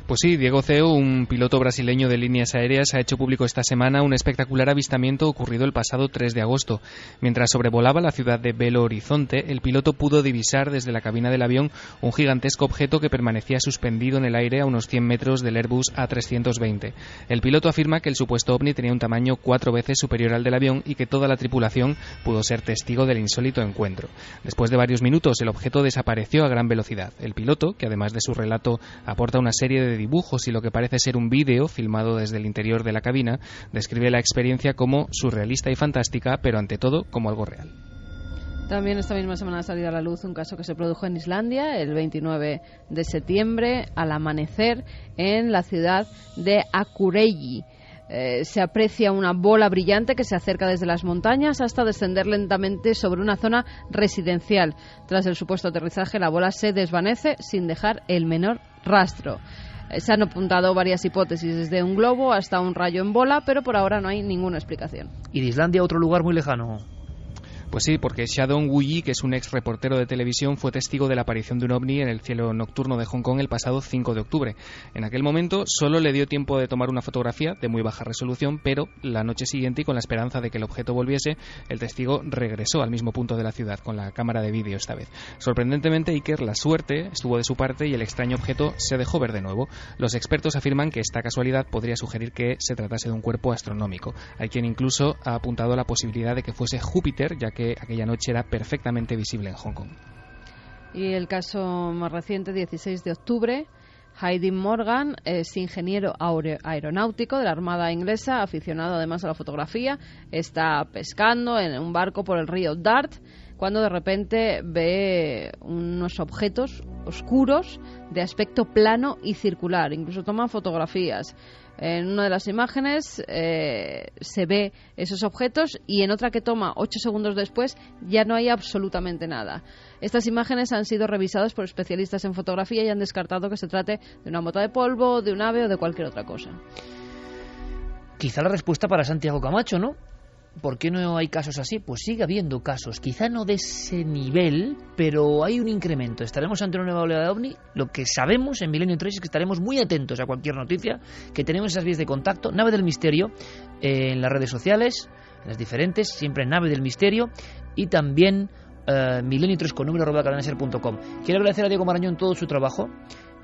G: Pues sí, Diego Ceo, un piloto brasileño de líneas aéreas, ha hecho público esta semana un espectacular avistamiento ocurrido el pasado 3 de agosto. Mientras sobrevolaba la ciudad de Belo Horizonte, el piloto pudo divisar desde la cabina del avión un gigantesco objeto que permanecía suspendido en el aire a unos 100 metros del Airbus A320. El piloto afirma que el supuesto ovni tenía un tamaño 4 veces superior al del avión y que toda la tripulación pudo ser testigo del insólito encuentro. Después de varios minutos, el objeto desapareció a gran velocidad. El piloto, que además de su relato aporta una serie de dibujos y lo que parece ser un vídeo filmado desde el interior de la cabina, describe la experiencia como surrealista y fantástica, pero ante todo como algo real.
E: También esta misma semana ha salido a la luz un caso que se produjo en Islandia el 29 de septiembre al amanecer en la ciudad de Akureyri. Se aprecia una bola brillante que se acerca desde las montañas hasta descender lentamente sobre una zona residencial. Tras el supuesto aterrizaje, la bola se desvanece sin dejar el menor rastro. Se han apuntado varias hipótesis, desde un globo hasta un rayo en bola, pero por ahora no hay ninguna explicación.
A: ¿Y de Islandia a otro lugar muy lejano?
G: Pues sí, porque Shadon Woo-yi, que es un ex reportero de televisión, fue testigo de la aparición de un ovni en el cielo nocturno de Hong Kong el pasado 5 de octubre. En aquel momento solo le dio tiempo de tomar una fotografía de muy baja resolución, pero la noche siguiente, y con la esperanza de que el objeto volviese, el testigo regresó al mismo punto de la ciudad, con la cámara de vídeo esta vez. Sorprendentemente, Iker, la suerte estuvo de su parte y el extraño objeto se dejó ver de nuevo. Los expertos afirman que esta casualidad podría sugerir que se tratase de un cuerpo astronómico. Hay quien incluso ha apuntado a la posibilidad de que fuese Júpiter, ya que aquella noche era perfectamente visible en Hong Kong.
E: Y el caso más reciente, 16 de octubre, Heidi Morgan es ingeniero aeronáutico de la Armada Inglesa, aficionado además a la fotografía. Está pescando en un barco por el río Dart. cuando de repente ve unos objetos oscuros de aspecto plano y circular. Incluso toma fotografías. En una de las imágenes se ve esos objetos y en otra que toma 8 segundos después ya no hay absolutamente nada. Estas imágenes han sido revisadas por especialistas en fotografía y han descartado que se trate de una mota de polvo, de un ave o de cualquier otra cosa.
A: Quizá la respuesta para Santiago Camacho, ¿no? ¿Por qué no hay casos así? Pues sigue habiendo casos, quizá no de ese nivel, pero hay un incremento. Estaremos ante una nueva oleada de OVNI. Lo que sabemos en Milenio 3 es que estaremos muy atentos a cualquier noticia, que tenemos esas vías de contacto, Nave del Misterio, en las redes sociales, en las diferentes, siempre Nave del Misterio, y también Milenio 3 con número @cadenaser.com. Quiero agradecer a Diego Marañón todo su trabajo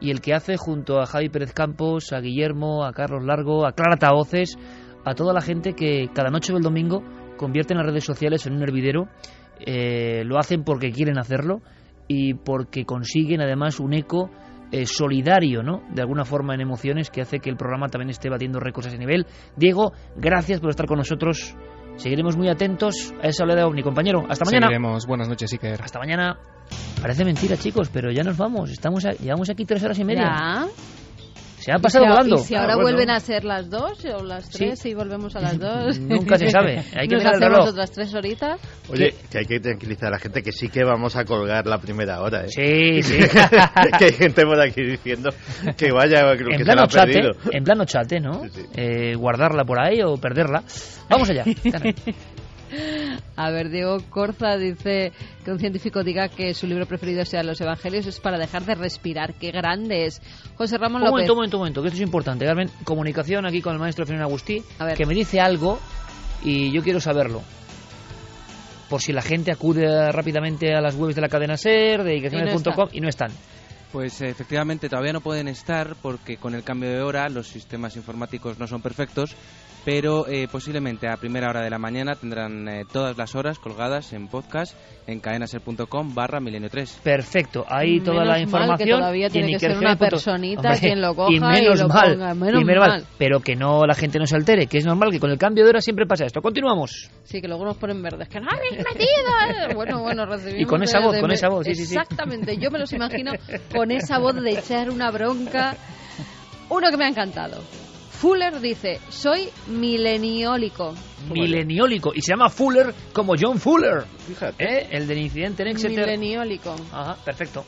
A: y el que hace junto a Javi Pérez Campos, a Guillermo, a Carlos Largo, a Clara Tahoces, a toda la gente que cada noche del domingo convierte en las redes sociales en un hervidero. Lo hacen porque quieren hacerlo y porque consiguen además un eco solidario, ¿no? De alguna forma en emociones, que hace que el programa también esté batiendo récords a ese nivel. Diego, gracias por estar con nosotros. Seguiremos muy atentos a esa oleada de OVNI, compañero. Hasta mañana.
G: Seguiremos. Buenas noches, Iker.
A: Hasta mañana. Parece mentira, chicos, pero ya nos vamos. Llevamos aquí 3 horas y media.
E: Ya.
A: Se han pasado volando.
E: ¿Y si ahora vuelven a ser las 2 o las 3 y volvemos a las 2?
A: Nunca se sabe. Hay que mirar el reloj.
E: ¿Nos hacemos otras 3 horitas?
F: Oye, que hay que tranquilizar a la gente, que sí que vamos a colgar la primera hora, ¿eh?
A: Sí, sí.
F: Que hay gente por aquí diciendo que vaya, creo que se la ha perdido.
A: En plano chate, ¿no? Sí, sí. Guardarla por ahí o perderla. Vamos allá.
E: A ver, Diego Corza dice que un científico diga que su libro preferido sea Los Evangelios es para dejar de respirar. ¡Qué grande es! José Ramón López.
A: Un momento, que esto es importante. Carmen, comunicación aquí con el maestro Fernando Agustí, que me dice algo y yo quiero saberlo. Por si la gente acude rápidamente a las webs de la cadena SER, de ikerjiménez.com y no están.
O: Pues efectivamente todavía no pueden estar porque con el cambio de hora los sistemas informáticos no son perfectos, pero posiblemente a primera hora de la mañana tendrán todas las horas colgadas en podcast en cadenaser.com/milenio3.
A: Perfecto, ahí toda la información.
E: Que todavía tiene que ser una personita quien lo coja
A: y menos
E: lo
A: mal,
E: ponga. Menos mal.
A: Pero que no la gente no se altere, que es normal, que con el cambio de hora siempre pasa esto. Continuamos.
E: Sí, que luego nos ponen verdes. ¡Que no habéis metido! Bueno, recibimos.
A: Y con esa voz, sí.
E: Exactamente, yo me los imagino con esa voz de echar una bronca. Uno que me ha encantado. Fuller dice, soy mileniólico.
A: Mileniólico. Y se llama Fuller como John Fuller. Fíjate. El del incidente en Exeter.
E: Mileniólico.
A: Ajá, perfecto.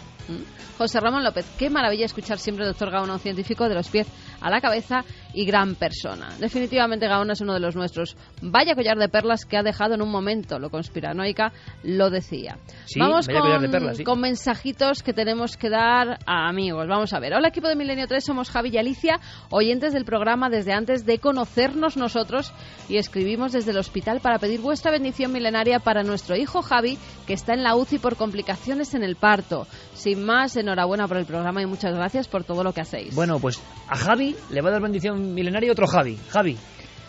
E: José Ramón López, qué maravilla escuchar siempre al doctor Gaona, un científico de los pies a la cabeza y gran persona. Definitivamente Gaona es uno de los nuestros. Vaya collar de perlas que ha dejado en un momento, lo conspiranoica lo decía.
A: Sí,
E: vamos
A: vaya collar de perlas, sí.
E: Con mensajitos que tenemos que dar a amigos. Vamos a ver. Hola equipo de Milenio 3, somos Javi y Alicia, oyentes del programa desde antes de conocernos nosotros y escribimos desde el hospital para pedir vuestra bendición milenaria para nuestro hijo Javi, que está en la UCI por complicaciones en el parto. Sin más, enhorabuena por el programa y muchas gracias por todo lo que hacéis.
A: Bueno, pues a Javi le va a dar bendición milenaria otro Javi. Javi,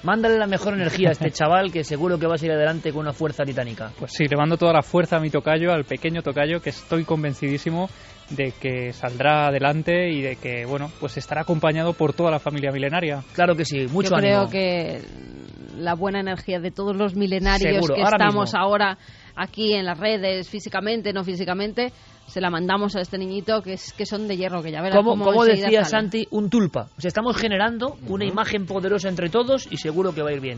A: mándale la mejor energía a este chaval que seguro que va a seguir adelante con una fuerza titánica.
B: Pues sí, le mando toda la fuerza a mi tocayo, al pequeño tocayo, que estoy convencidísimo de que saldrá adelante y de que, bueno, pues estará acompañado por toda la familia milenaria.
A: Claro que sí, mucho
E: ánimo.
A: Yo
E: creo que la buena energía de todos los milenarios
A: seguro,
E: que estamos ahora aquí en las redes, físicamente, no físicamente, se la mandamos a este niñito que son de hierro, que ya verás
A: como decía Santi, un tulpa. O sea, estamos generando una imagen poderosa entre todos y seguro que va a ir bien.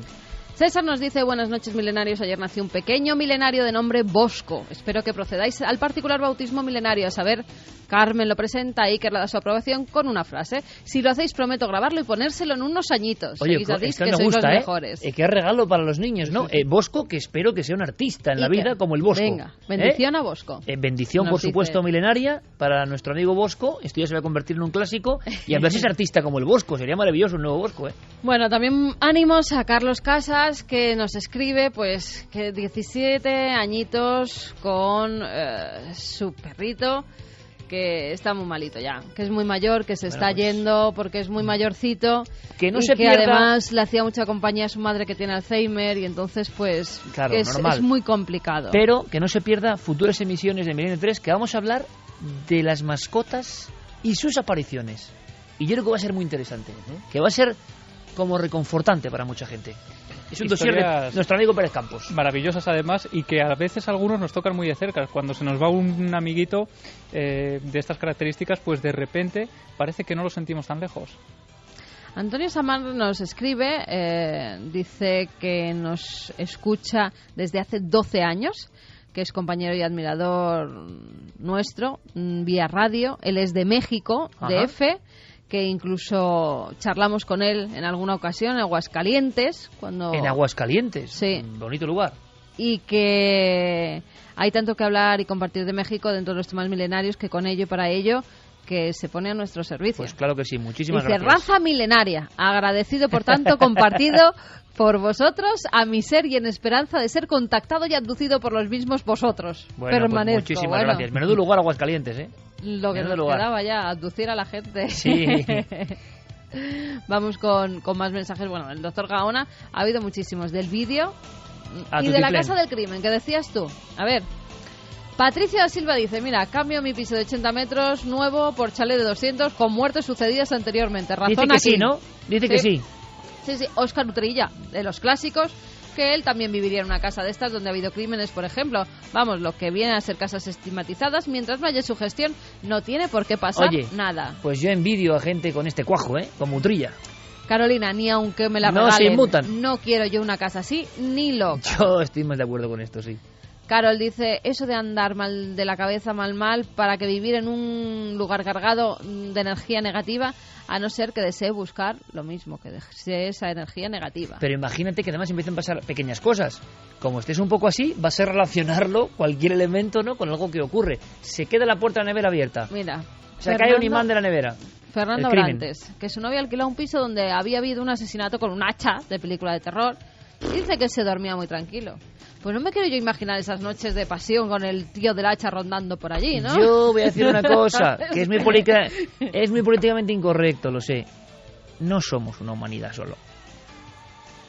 E: César nos dice, buenas noches milenarios, ayer nació un pequeño milenario de nombre Bosco. Espero que procedáis al particular bautismo milenario, a saber, Carmen lo presenta, Iker le da su aprobación con una frase. Si lo hacéis, prometo grabarlo y ponérselo en unos añitos.
A: Oye, esto me gusta, qué regalo para los niños, ¿no? Bosco, que espero que sea un artista en la vida como el Bosco.
E: Venga, bendición a Bosco.
A: Bendición, por supuesto, milenaria para nuestro amigo Bosco. Esto ya se va a convertir en un clásico y a ver si es artista como el Bosco. Sería maravilloso un nuevo Bosco,
E: Bueno, también ánimos a Carlos Casas, que nos escribe, pues, que 17 añitos con su perrito, que está muy malito ya, que es muy mayor, que se está yendo porque es muy mayorcito,
A: que no
E: y
A: se
E: que
A: pierda...
E: además le hacía mucha compañía a su madre que tiene Alzheimer y entonces pues
A: claro,
E: es muy complicado.
A: Pero que no se pierda futuras emisiones de Milenio 3, que vamos a hablar de las mascotas y sus apariciones. Y yo creo que va a ser muy interesante, que va a ser como reconfortante para mucha gente. Es un dossier de nuestro amigo Pérez Campos.
B: Maravillosas además, y que a veces algunos nos tocan muy de cerca. Cuando se nos va un amiguito de estas características, pues de repente parece que no lo sentimos tan lejos.
E: Antonio Samar nos escribe, dice que nos escucha desde hace 12 años, que es compañero y admirador nuestro, vía radio. Él es de México, de F, que incluso charlamos con él en alguna ocasión en Aguascalientes.
A: ¿En Aguascalientes?
E: Sí.
A: Bonito lugar.
E: Y que hay tanto que hablar y compartir de México dentro de los temas milenarios que con ello y para ello que se pone a nuestro servicio.
A: Pues claro que sí, muchísimas
E: gracias.
A: Dice,
E: raza milenaria, agradecido por tanto compartido por vosotros, a mi ser y en esperanza de ser contactado y abducido por los mismos vosotros.
A: Bueno,
E: permanezco.
A: Pues muchísimas gracias. Menudo lugar Aguascalientes, ¿eh?
E: Lo que nos quedaba ya, abducir a la gente.
A: Sí.
E: Vamos con más mensajes. Bueno, el doctor Gaona ha habido muchísimos del vídeo y de la casa del crimen, que decías tú. A ver, Patricia da Silva dice, mira, cambio mi piso de 80 metros nuevo por chalet de 200 con muertes sucedidas anteriormente. Razón
A: dice que
E: aquí.
A: sí, ¿no? Dice que sí.
E: Sí, Óscar Utrilla, de los clásicos, que él también viviría en una casa de estas donde ha habido crímenes, por ejemplo. Vamos, lo que viene a ser casas estigmatizadas, mientras no haya sugestión, no tiene por qué pasar nada.
A: Pues yo envidio a gente con este cuajo, como Utrilla.
E: Carolina, ni aunque me la
A: no
E: regalen,
A: se inmutan.
E: No quiero yo una casa así, ni loca.
A: Yo estoy más de acuerdo con esto, sí.
E: Carol dice, eso de andar mal de la cabeza mal, para que vivir en un lugar cargado de energía negativa, a no ser que desee buscar lo mismo, que desee esa energía negativa.
A: Pero imagínate que además empiezan a pasar pequeñas cosas. Como estés un poco así, vas a relacionarlo, cualquier elemento, ¿no?, con algo que ocurre. Se queda la puerta de la nevera abierta.
E: Mira,
A: se cae un imán de la nevera.
E: Fernando Brantes, que su novia alquiló un piso donde había habido un asesinato con un hacha de película de terror. Dice que se dormía muy tranquilo. Pues no me quiero yo imaginar esas noches de pasión con el tío del hacha rondando por allí, ¿no?
A: Yo voy a decir una cosa, que es muy políticamente incorrecto, lo sé. No somos una humanidad solo.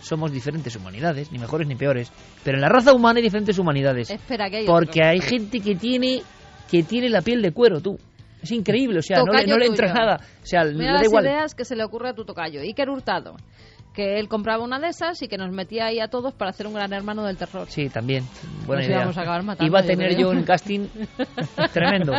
A: Somos diferentes humanidades, ni mejores ni peores. Pero en la raza humana hay diferentes humanidades.
E: Espera, que hay
A: porque hay gente que tiene la piel de cuero, tú. Es increíble, o sea, no le entra nada. O sea,
E: mira
A: le da
E: las
A: igual.
E: Ideas que se le ocurre a tu tocayo. Iker Hurtado, que él compraba una de esas y que nos metía ahí a todos para hacer un gran hermano del terror.
A: Sí, también. Buena
E: nos
A: idea.
E: Íbamos a acabar matando,
A: iba a tener yo un casting tremendo.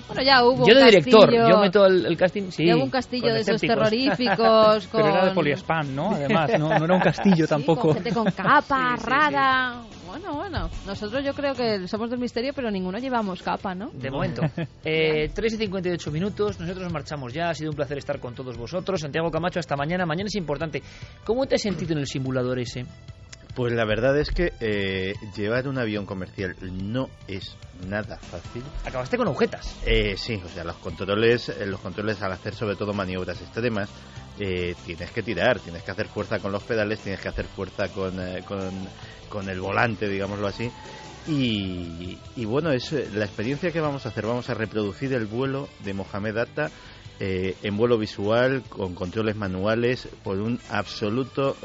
E: Bueno, ya hubo
A: yo de director,
E: castillo,
A: yo meto el casting, sí.
E: Ya hubo un castillo de esos terroríficos.
B: Pero era de poliespam, ¿no? Además, no era un castillo tampoco.
E: Con gente con capa, rara. Bueno, nosotros yo creo que somos del misterio, pero ninguno llevamos capa, ¿no?
A: De momento. 3:58 minutos, nosotros nos marchamos ya. Ha sido un placer estar con todos vosotros. Santiago Camacho, hasta mañana. Mañana es importante. ¿Cómo te has sentido en el simulador ese?
F: Pues la verdad es que llevar un avión comercial no es nada fácil.
A: Acabaste con agujetas.
F: Sí, o sea, los controles al hacer sobre todo maniobras extremas, tienes que tirar, tienes que hacer fuerza con los pedales, tienes que hacer fuerza con el volante, digámoslo así. Y bueno, es la experiencia que vamos a hacer. Vamos a reproducir el vuelo de Mohamed Atta en vuelo visual, con controles manuales, por un absoluto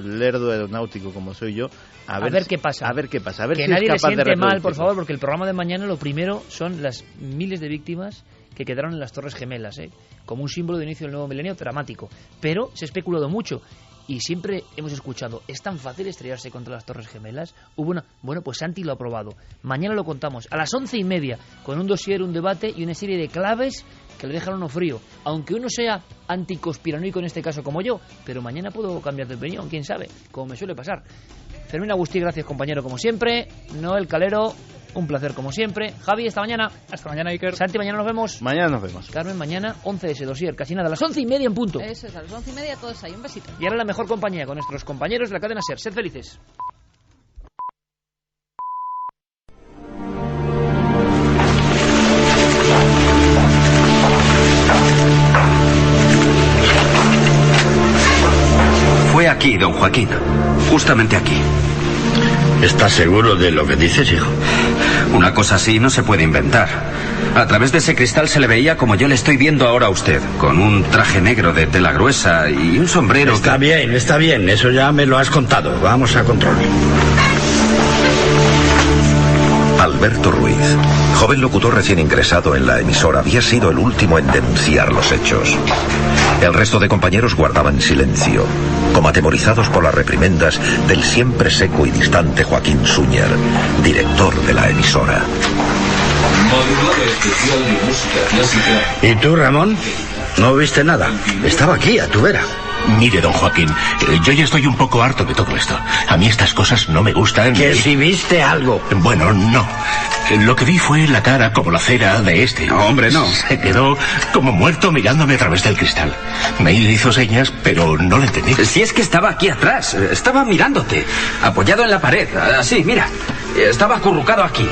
F: lerdo aeronáutico como soy yo. A ver qué pasa. A ver
A: que
F: si
A: nadie
F: es capaz
A: le siente
F: de
A: mal, por favor, porque el programa de mañana lo primero son las miles de víctimas que quedaron en las Torres Gemelas, como un símbolo de inicio del nuevo milenio dramático. Pero se ha especulado mucho. Y siempre hemos escuchado, ¿es tan fácil estrellarse contra las Torres Gemelas? Bueno, pues Santi lo ha probado. Mañana lo contamos a las 11:30, con un dossier, un debate y una serie de claves que le dejan a uno frío. Aunque uno sea anticonspiranoico en este caso como yo, pero mañana puedo cambiar de opinión, quién sabe, como me suele pasar. Fermín Agustí, gracias compañero como siempre. Noel Calero, un placer como siempre. Javi, hasta mañana.
B: Hasta mañana, Iker.
A: Santi, mañana nos vemos.
F: Mañana nos vemos.
A: Carmen, mañana 11 de ese dossier, casi nada, a las 11:30 en punto.
E: Eso es, a las 11:30 todos ahí, un besito.
A: Y ahora la mejor compañía con nuestros compañeros de la cadena SER. Sed felices.
P: Fue aquí, don Joaquín. Justamente aquí.
Q: ¿Estás seguro de lo que dices, hijo?
P: Una cosa así no se puede inventar. A través de ese cristal se le veía como yo le estoy viendo ahora a usted, con un traje negro de tela gruesa y un sombrero.
Q: Está bien, eso ya me lo has contado. Vamos a control.
P: Al
R: Alberto Ruiz, joven locutor recién ingresado en la emisora, había sido el último en denunciar los hechos. El resto de compañeros guardaban silencio, como atemorizados por las reprimendas del siempre seco y distante Joaquín Suñer, director de la emisora.
Q: ¿Y tú, Ramón? ¿No viste nada? Estaba aquí, a tu vera.
S: Mire, don Joaquín, yo ya estoy un poco harto de todo esto. A mí estas cosas no me gustan.
Q: ¿Que si viste algo?
S: Bueno, no. Lo que vi fue la cara como la cera de este.
Q: No, hombre, no.
S: Se quedó como muerto mirándome a través del cristal. Me hizo señas, pero no lo entendí.
T: Si es que estaba aquí atrás, estaba mirándote, apoyado en la pared, así, mira. Estaba acurrucado aquí.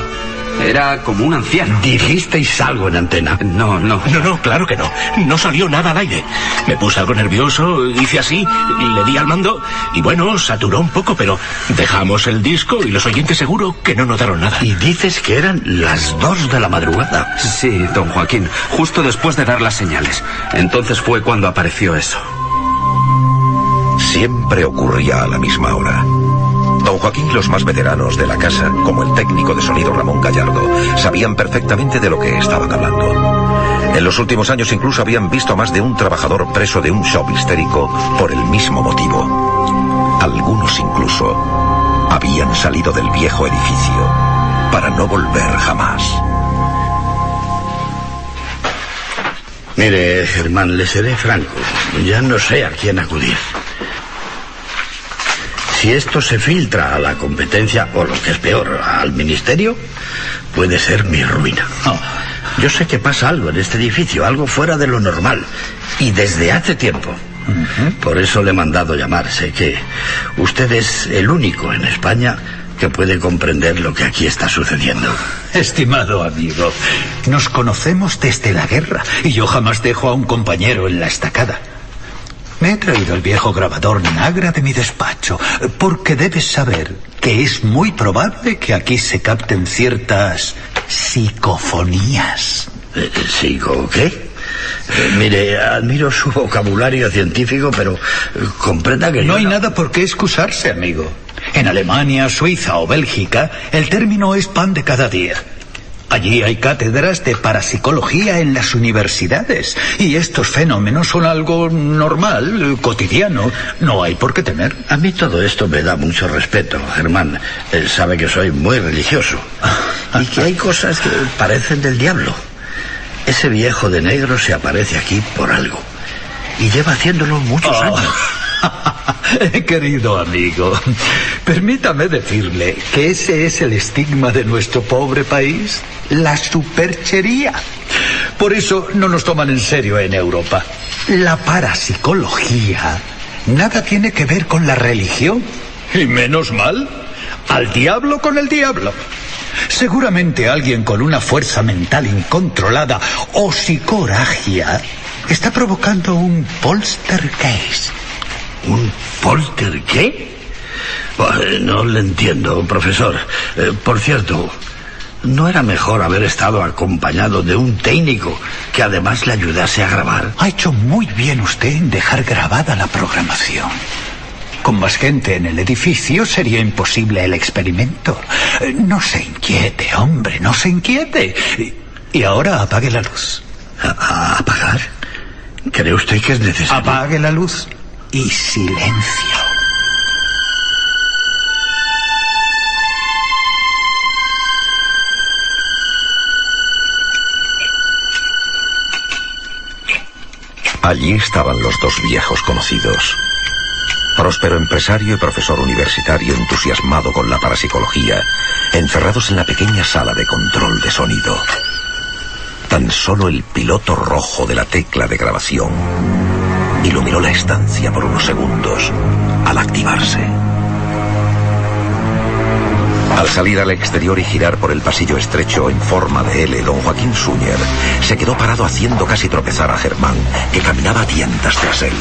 T: Era como un anciano.
Q: ¿Dijisteis algo en antena?
T: No.
S: No, claro que no. No salió nada al aire. Me puse algo nervioso, hice así, le di al mando y bueno, saturó un poco, pero dejamos el disco y los oyentes seguro que no notaron nada.
Q: ¿Y dices que eran las 2 de la madrugada?
T: Sí, don Joaquín, justo después de dar las señales. Entonces fue cuando apareció eso.
R: Siempre ocurría a la misma hora. Don Joaquín y los más veteranos de la casa, como el técnico de sonido Ramón Gallardo, sabían perfectamente de lo que estaban hablando. En los últimos años incluso habían visto a más de un trabajador preso de un shock histérico por el mismo motivo. Algunos incluso habían salido del viejo edificio para no volver jamás.
Q: Mire, Germán, le seré franco. Ya no sé a quién acudir. Si esto se filtra a la competencia, o lo que es peor, al ministerio, puede ser mi ruina. Yo sé que pasa algo en este edificio, algo fuera de lo normal, y desde hace tiempo. Por eso le he mandado llamar. Sé que usted es el único en España que puede comprender lo que aquí está sucediendo.
U: Estimado amigo, nos conocemos desde la guerra, y yo jamás dejo a un compañero en la estacada. Me he traído el viejo grabador Nagra de mi despacho, porque debes saber que es muy probable que aquí se capten ciertas psicofonías.
Q: ¿Psico qué? Mire, admiro su vocabulario científico, pero comprenda que
U: no hay nada por qué excusarse, amigo. En Alemania, Suiza o Bélgica, el término es pan de cada día. Allí hay cátedras de parapsicología en las universidades, y estos fenómenos son algo normal, cotidiano. No hay por qué temer.
Q: A mí todo esto me da mucho respeto, Germán. Él sabe que soy muy religioso y que hay cosas que parecen del diablo. Ese viejo de negro se aparece aquí por algo, y lleva haciéndolo muchos años.
U: Querido amigo, permítame decirle que ese es el estigma de nuestro pobre país, la superchería. Por eso no nos toman en serio en Europa. La parapsicología nada tiene que ver con la religión. Y menos mal, al diablo con el diablo. Seguramente alguien con una fuerza mental incontrolada o psicorragia está provocando un poltergeist.
Q: ¿Un polter qué? No le entiendo, profesor. Por cierto, ¿no era mejor haber estado acompañado de un técnico que además le ayudase a grabar?
U: Ha hecho muy bien usted en dejar grabada la programación. Con más gente en el edificio sería imposible el experimento. No se inquiete, hombre, no se inquiete. Y ahora apague la luz.
Q: ¿Apagar? ¿Cree usted que es necesario?
U: Apague la luz y silencio.
R: Allí estaban los dos viejos conocidos. Próspero empresario y profesor universitario entusiasmado con la parapsicología, encerrados en la pequeña sala de control de sonido. Tan solo el piloto rojo de la tecla de grabación iluminó la estancia por unos segundos al activarse. Al salir al exterior y girar por el pasillo estrecho en forma de L, don Joaquín Suñer se quedó parado haciendo casi tropezar a Germán, que caminaba a tientas tras él.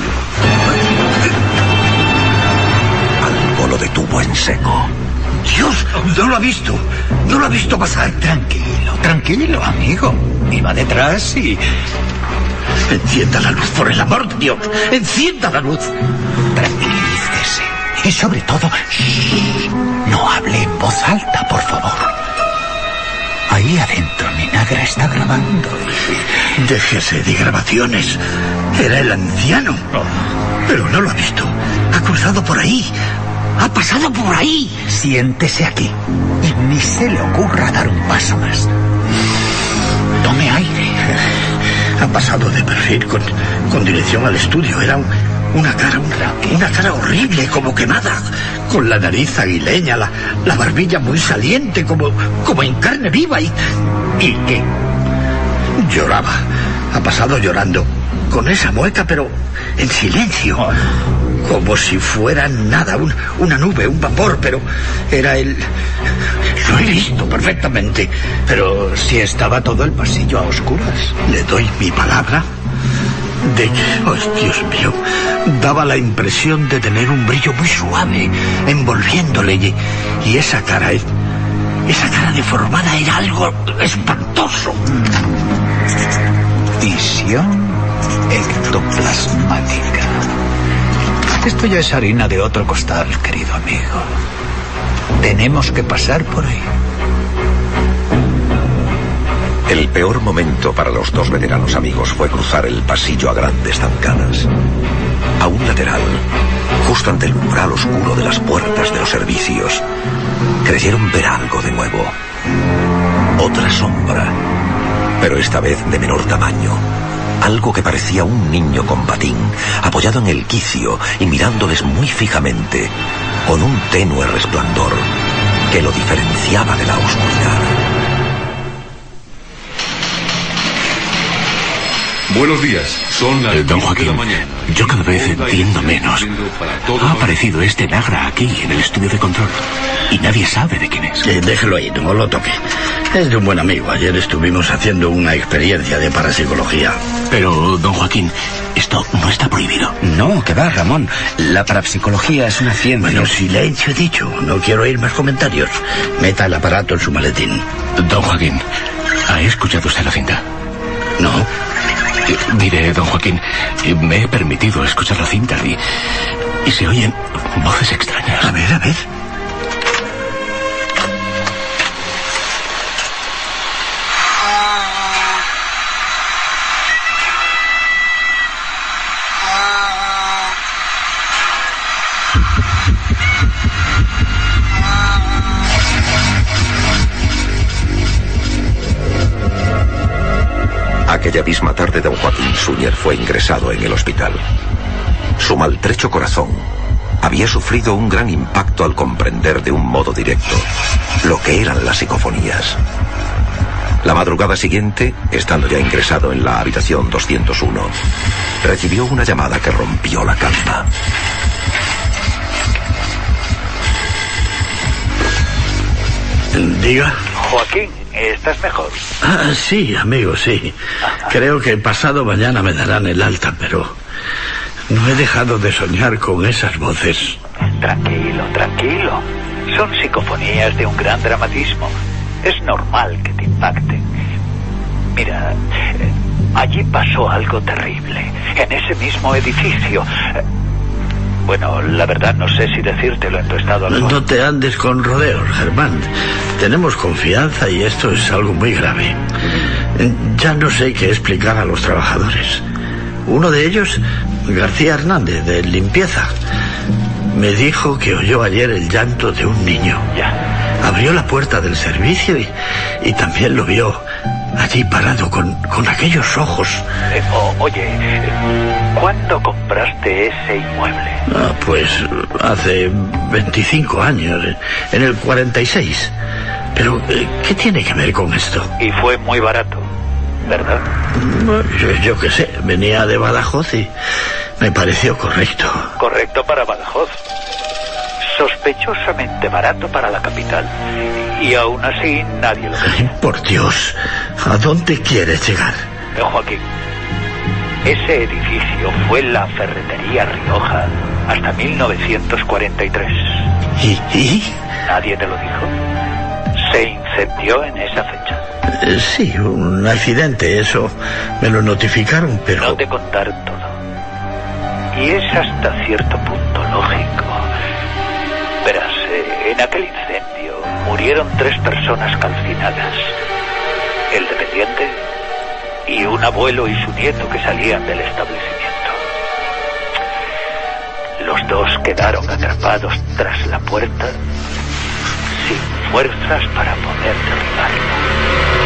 R: Algo lo detuvo en seco.
U: ¡Dios! ¡No lo ha visto! ¡No lo ha visto pasar! Tranquilo, tranquilo, amigo. Iba detrás y...
Q: Encienda la luz, por el amor de Dios. Encienda la luz.
U: Tranquilícese. Y sobre todo, no hable en voz alta, por favor. Ahí adentro mi negra está grabando. Déjese de grabaciones. Era el anciano. Pero no lo ha visto. Ha cruzado por ahí. Ha pasado por ahí. Siéntese aquí. Y ni se le ocurra dar un paso más. Tome aire. Ha pasado de perfil con dirección al estudio. Era una cara horrible, como quemada, con la nariz aguileña, la barbilla muy saliente, como en carne viva. ¿Y qué? Lloraba. Ha pasado llorando, con esa mueca, pero en silencio, como si fuera nada, una nube, un vapor, pero era él. Lo he visto perfectamente, pero si estaba todo el pasillo a oscuras. Le doy mi palabra de que, oh, Dios mío, daba la impresión de tener un brillo muy suave, envolviéndole, y esa cara deformada era algo espantoso. Visión ectoplasmática. Esto ya es harina de otro costal, querido amigo. Tenemos que pasar por ahí.
R: El peor momento para los dos veteranos amigos fue cruzar el pasillo a grandes zancadas. A un lateral, justo ante el umbral oscuro de las puertas de los servicios, creyeron ver algo de nuevo. Otra sombra, pero esta vez de menor tamaño. Algo que parecía un niño con batín, apoyado en el quicio y mirándoles muy fijamente, con un tenue resplandor que lo diferenciaba de la oscuridad.
J: Buenos días, son las
S: Don Joaquín, yo cada vez entiendo menos. Ha aparecido este Nagra aquí, en el estudio de control, y nadie sabe de quién es.
U: Déjelo ahí, no lo toque. Es de un buen amigo. Ayer estuvimos haciendo una experiencia de parapsicología.
S: Pero, don Joaquín, esto no está prohibido.
T: No, que va, Ramón. La parapsicología es una ciencia.
U: Bueno, silencio he dicho. No quiero oír más comentarios. Meta el aparato en su maletín.
S: Don Joaquín, ¿ha escuchado usted la cinta?
U: No.
S: Mire, don Joaquín, me he permitido escuchar la cinta y se oyen voces extrañas.
U: A ver, a ver.
R: Aquella misma tarde, don Joaquín Súñer fue ingresado en el hospital. Su maltrecho corazón había sufrido un gran impacto al comprender de un modo directo lo que eran las psicofonías. La madrugada siguiente, estando ya ingresado en la habitación 201, recibió una llamada que rompió la calma.
U: Diga.
D: Joaquín, ¿estás mejor?
U: Sí, amigo, sí. Creo que pasado mañana me darán el alta, pero no he dejado de soñar con esas voces.
D: Tranquilo, tranquilo. Son psicofonías de un gran dramatismo. Es normal que te impacten. Mira, allí pasó algo terrible. En ese mismo edificio. Bueno, la verdad no sé si decírtelo en tu estado actual.
U: No te andes con rodeos, Germán. Tenemos confianza y esto es algo muy grave. Ya no sé qué explicar a los trabajadores. Uno de ellos, García Hernández, de limpieza, me dijo que oyó ayer el llanto de un niño.
D: Ya.
U: Abrió la puerta del servicio y también lo vio allí parado con aquellos ojos.
D: Oye, ¿cuándo compraste ese inmueble?
U: Pues hace 25 años, en el 46. Pero, ¿qué tiene que ver con esto?
D: Y fue muy barato, ¿verdad?
U: Yo qué sé, venía de Badajoz y me pareció correcto.
D: Correcto para Badajoz. Sospechosamente barato para la capital. Y aún así nadie lo quería.
U: Ay, por Dios, ¿a dónde quieres llegar?
D: Joaquín, ese edificio fue la ferretería Rioja hasta 1943.
U: ¿Y?
D: ¿Nadie te lo dijo? Se incendió en esa fecha.
U: Sí, un accidente, eso me lo notificaron, pero...
D: No te contaron todo. Y es hasta cierto punto lógico. Verás, en aquel incendio murieron 3 personas calcinadas. sonriente y un abuelo y su nieto que salían del establecimiento. Los dos quedaron atrapados tras la puerta sin fuerzas para poder derribarlo.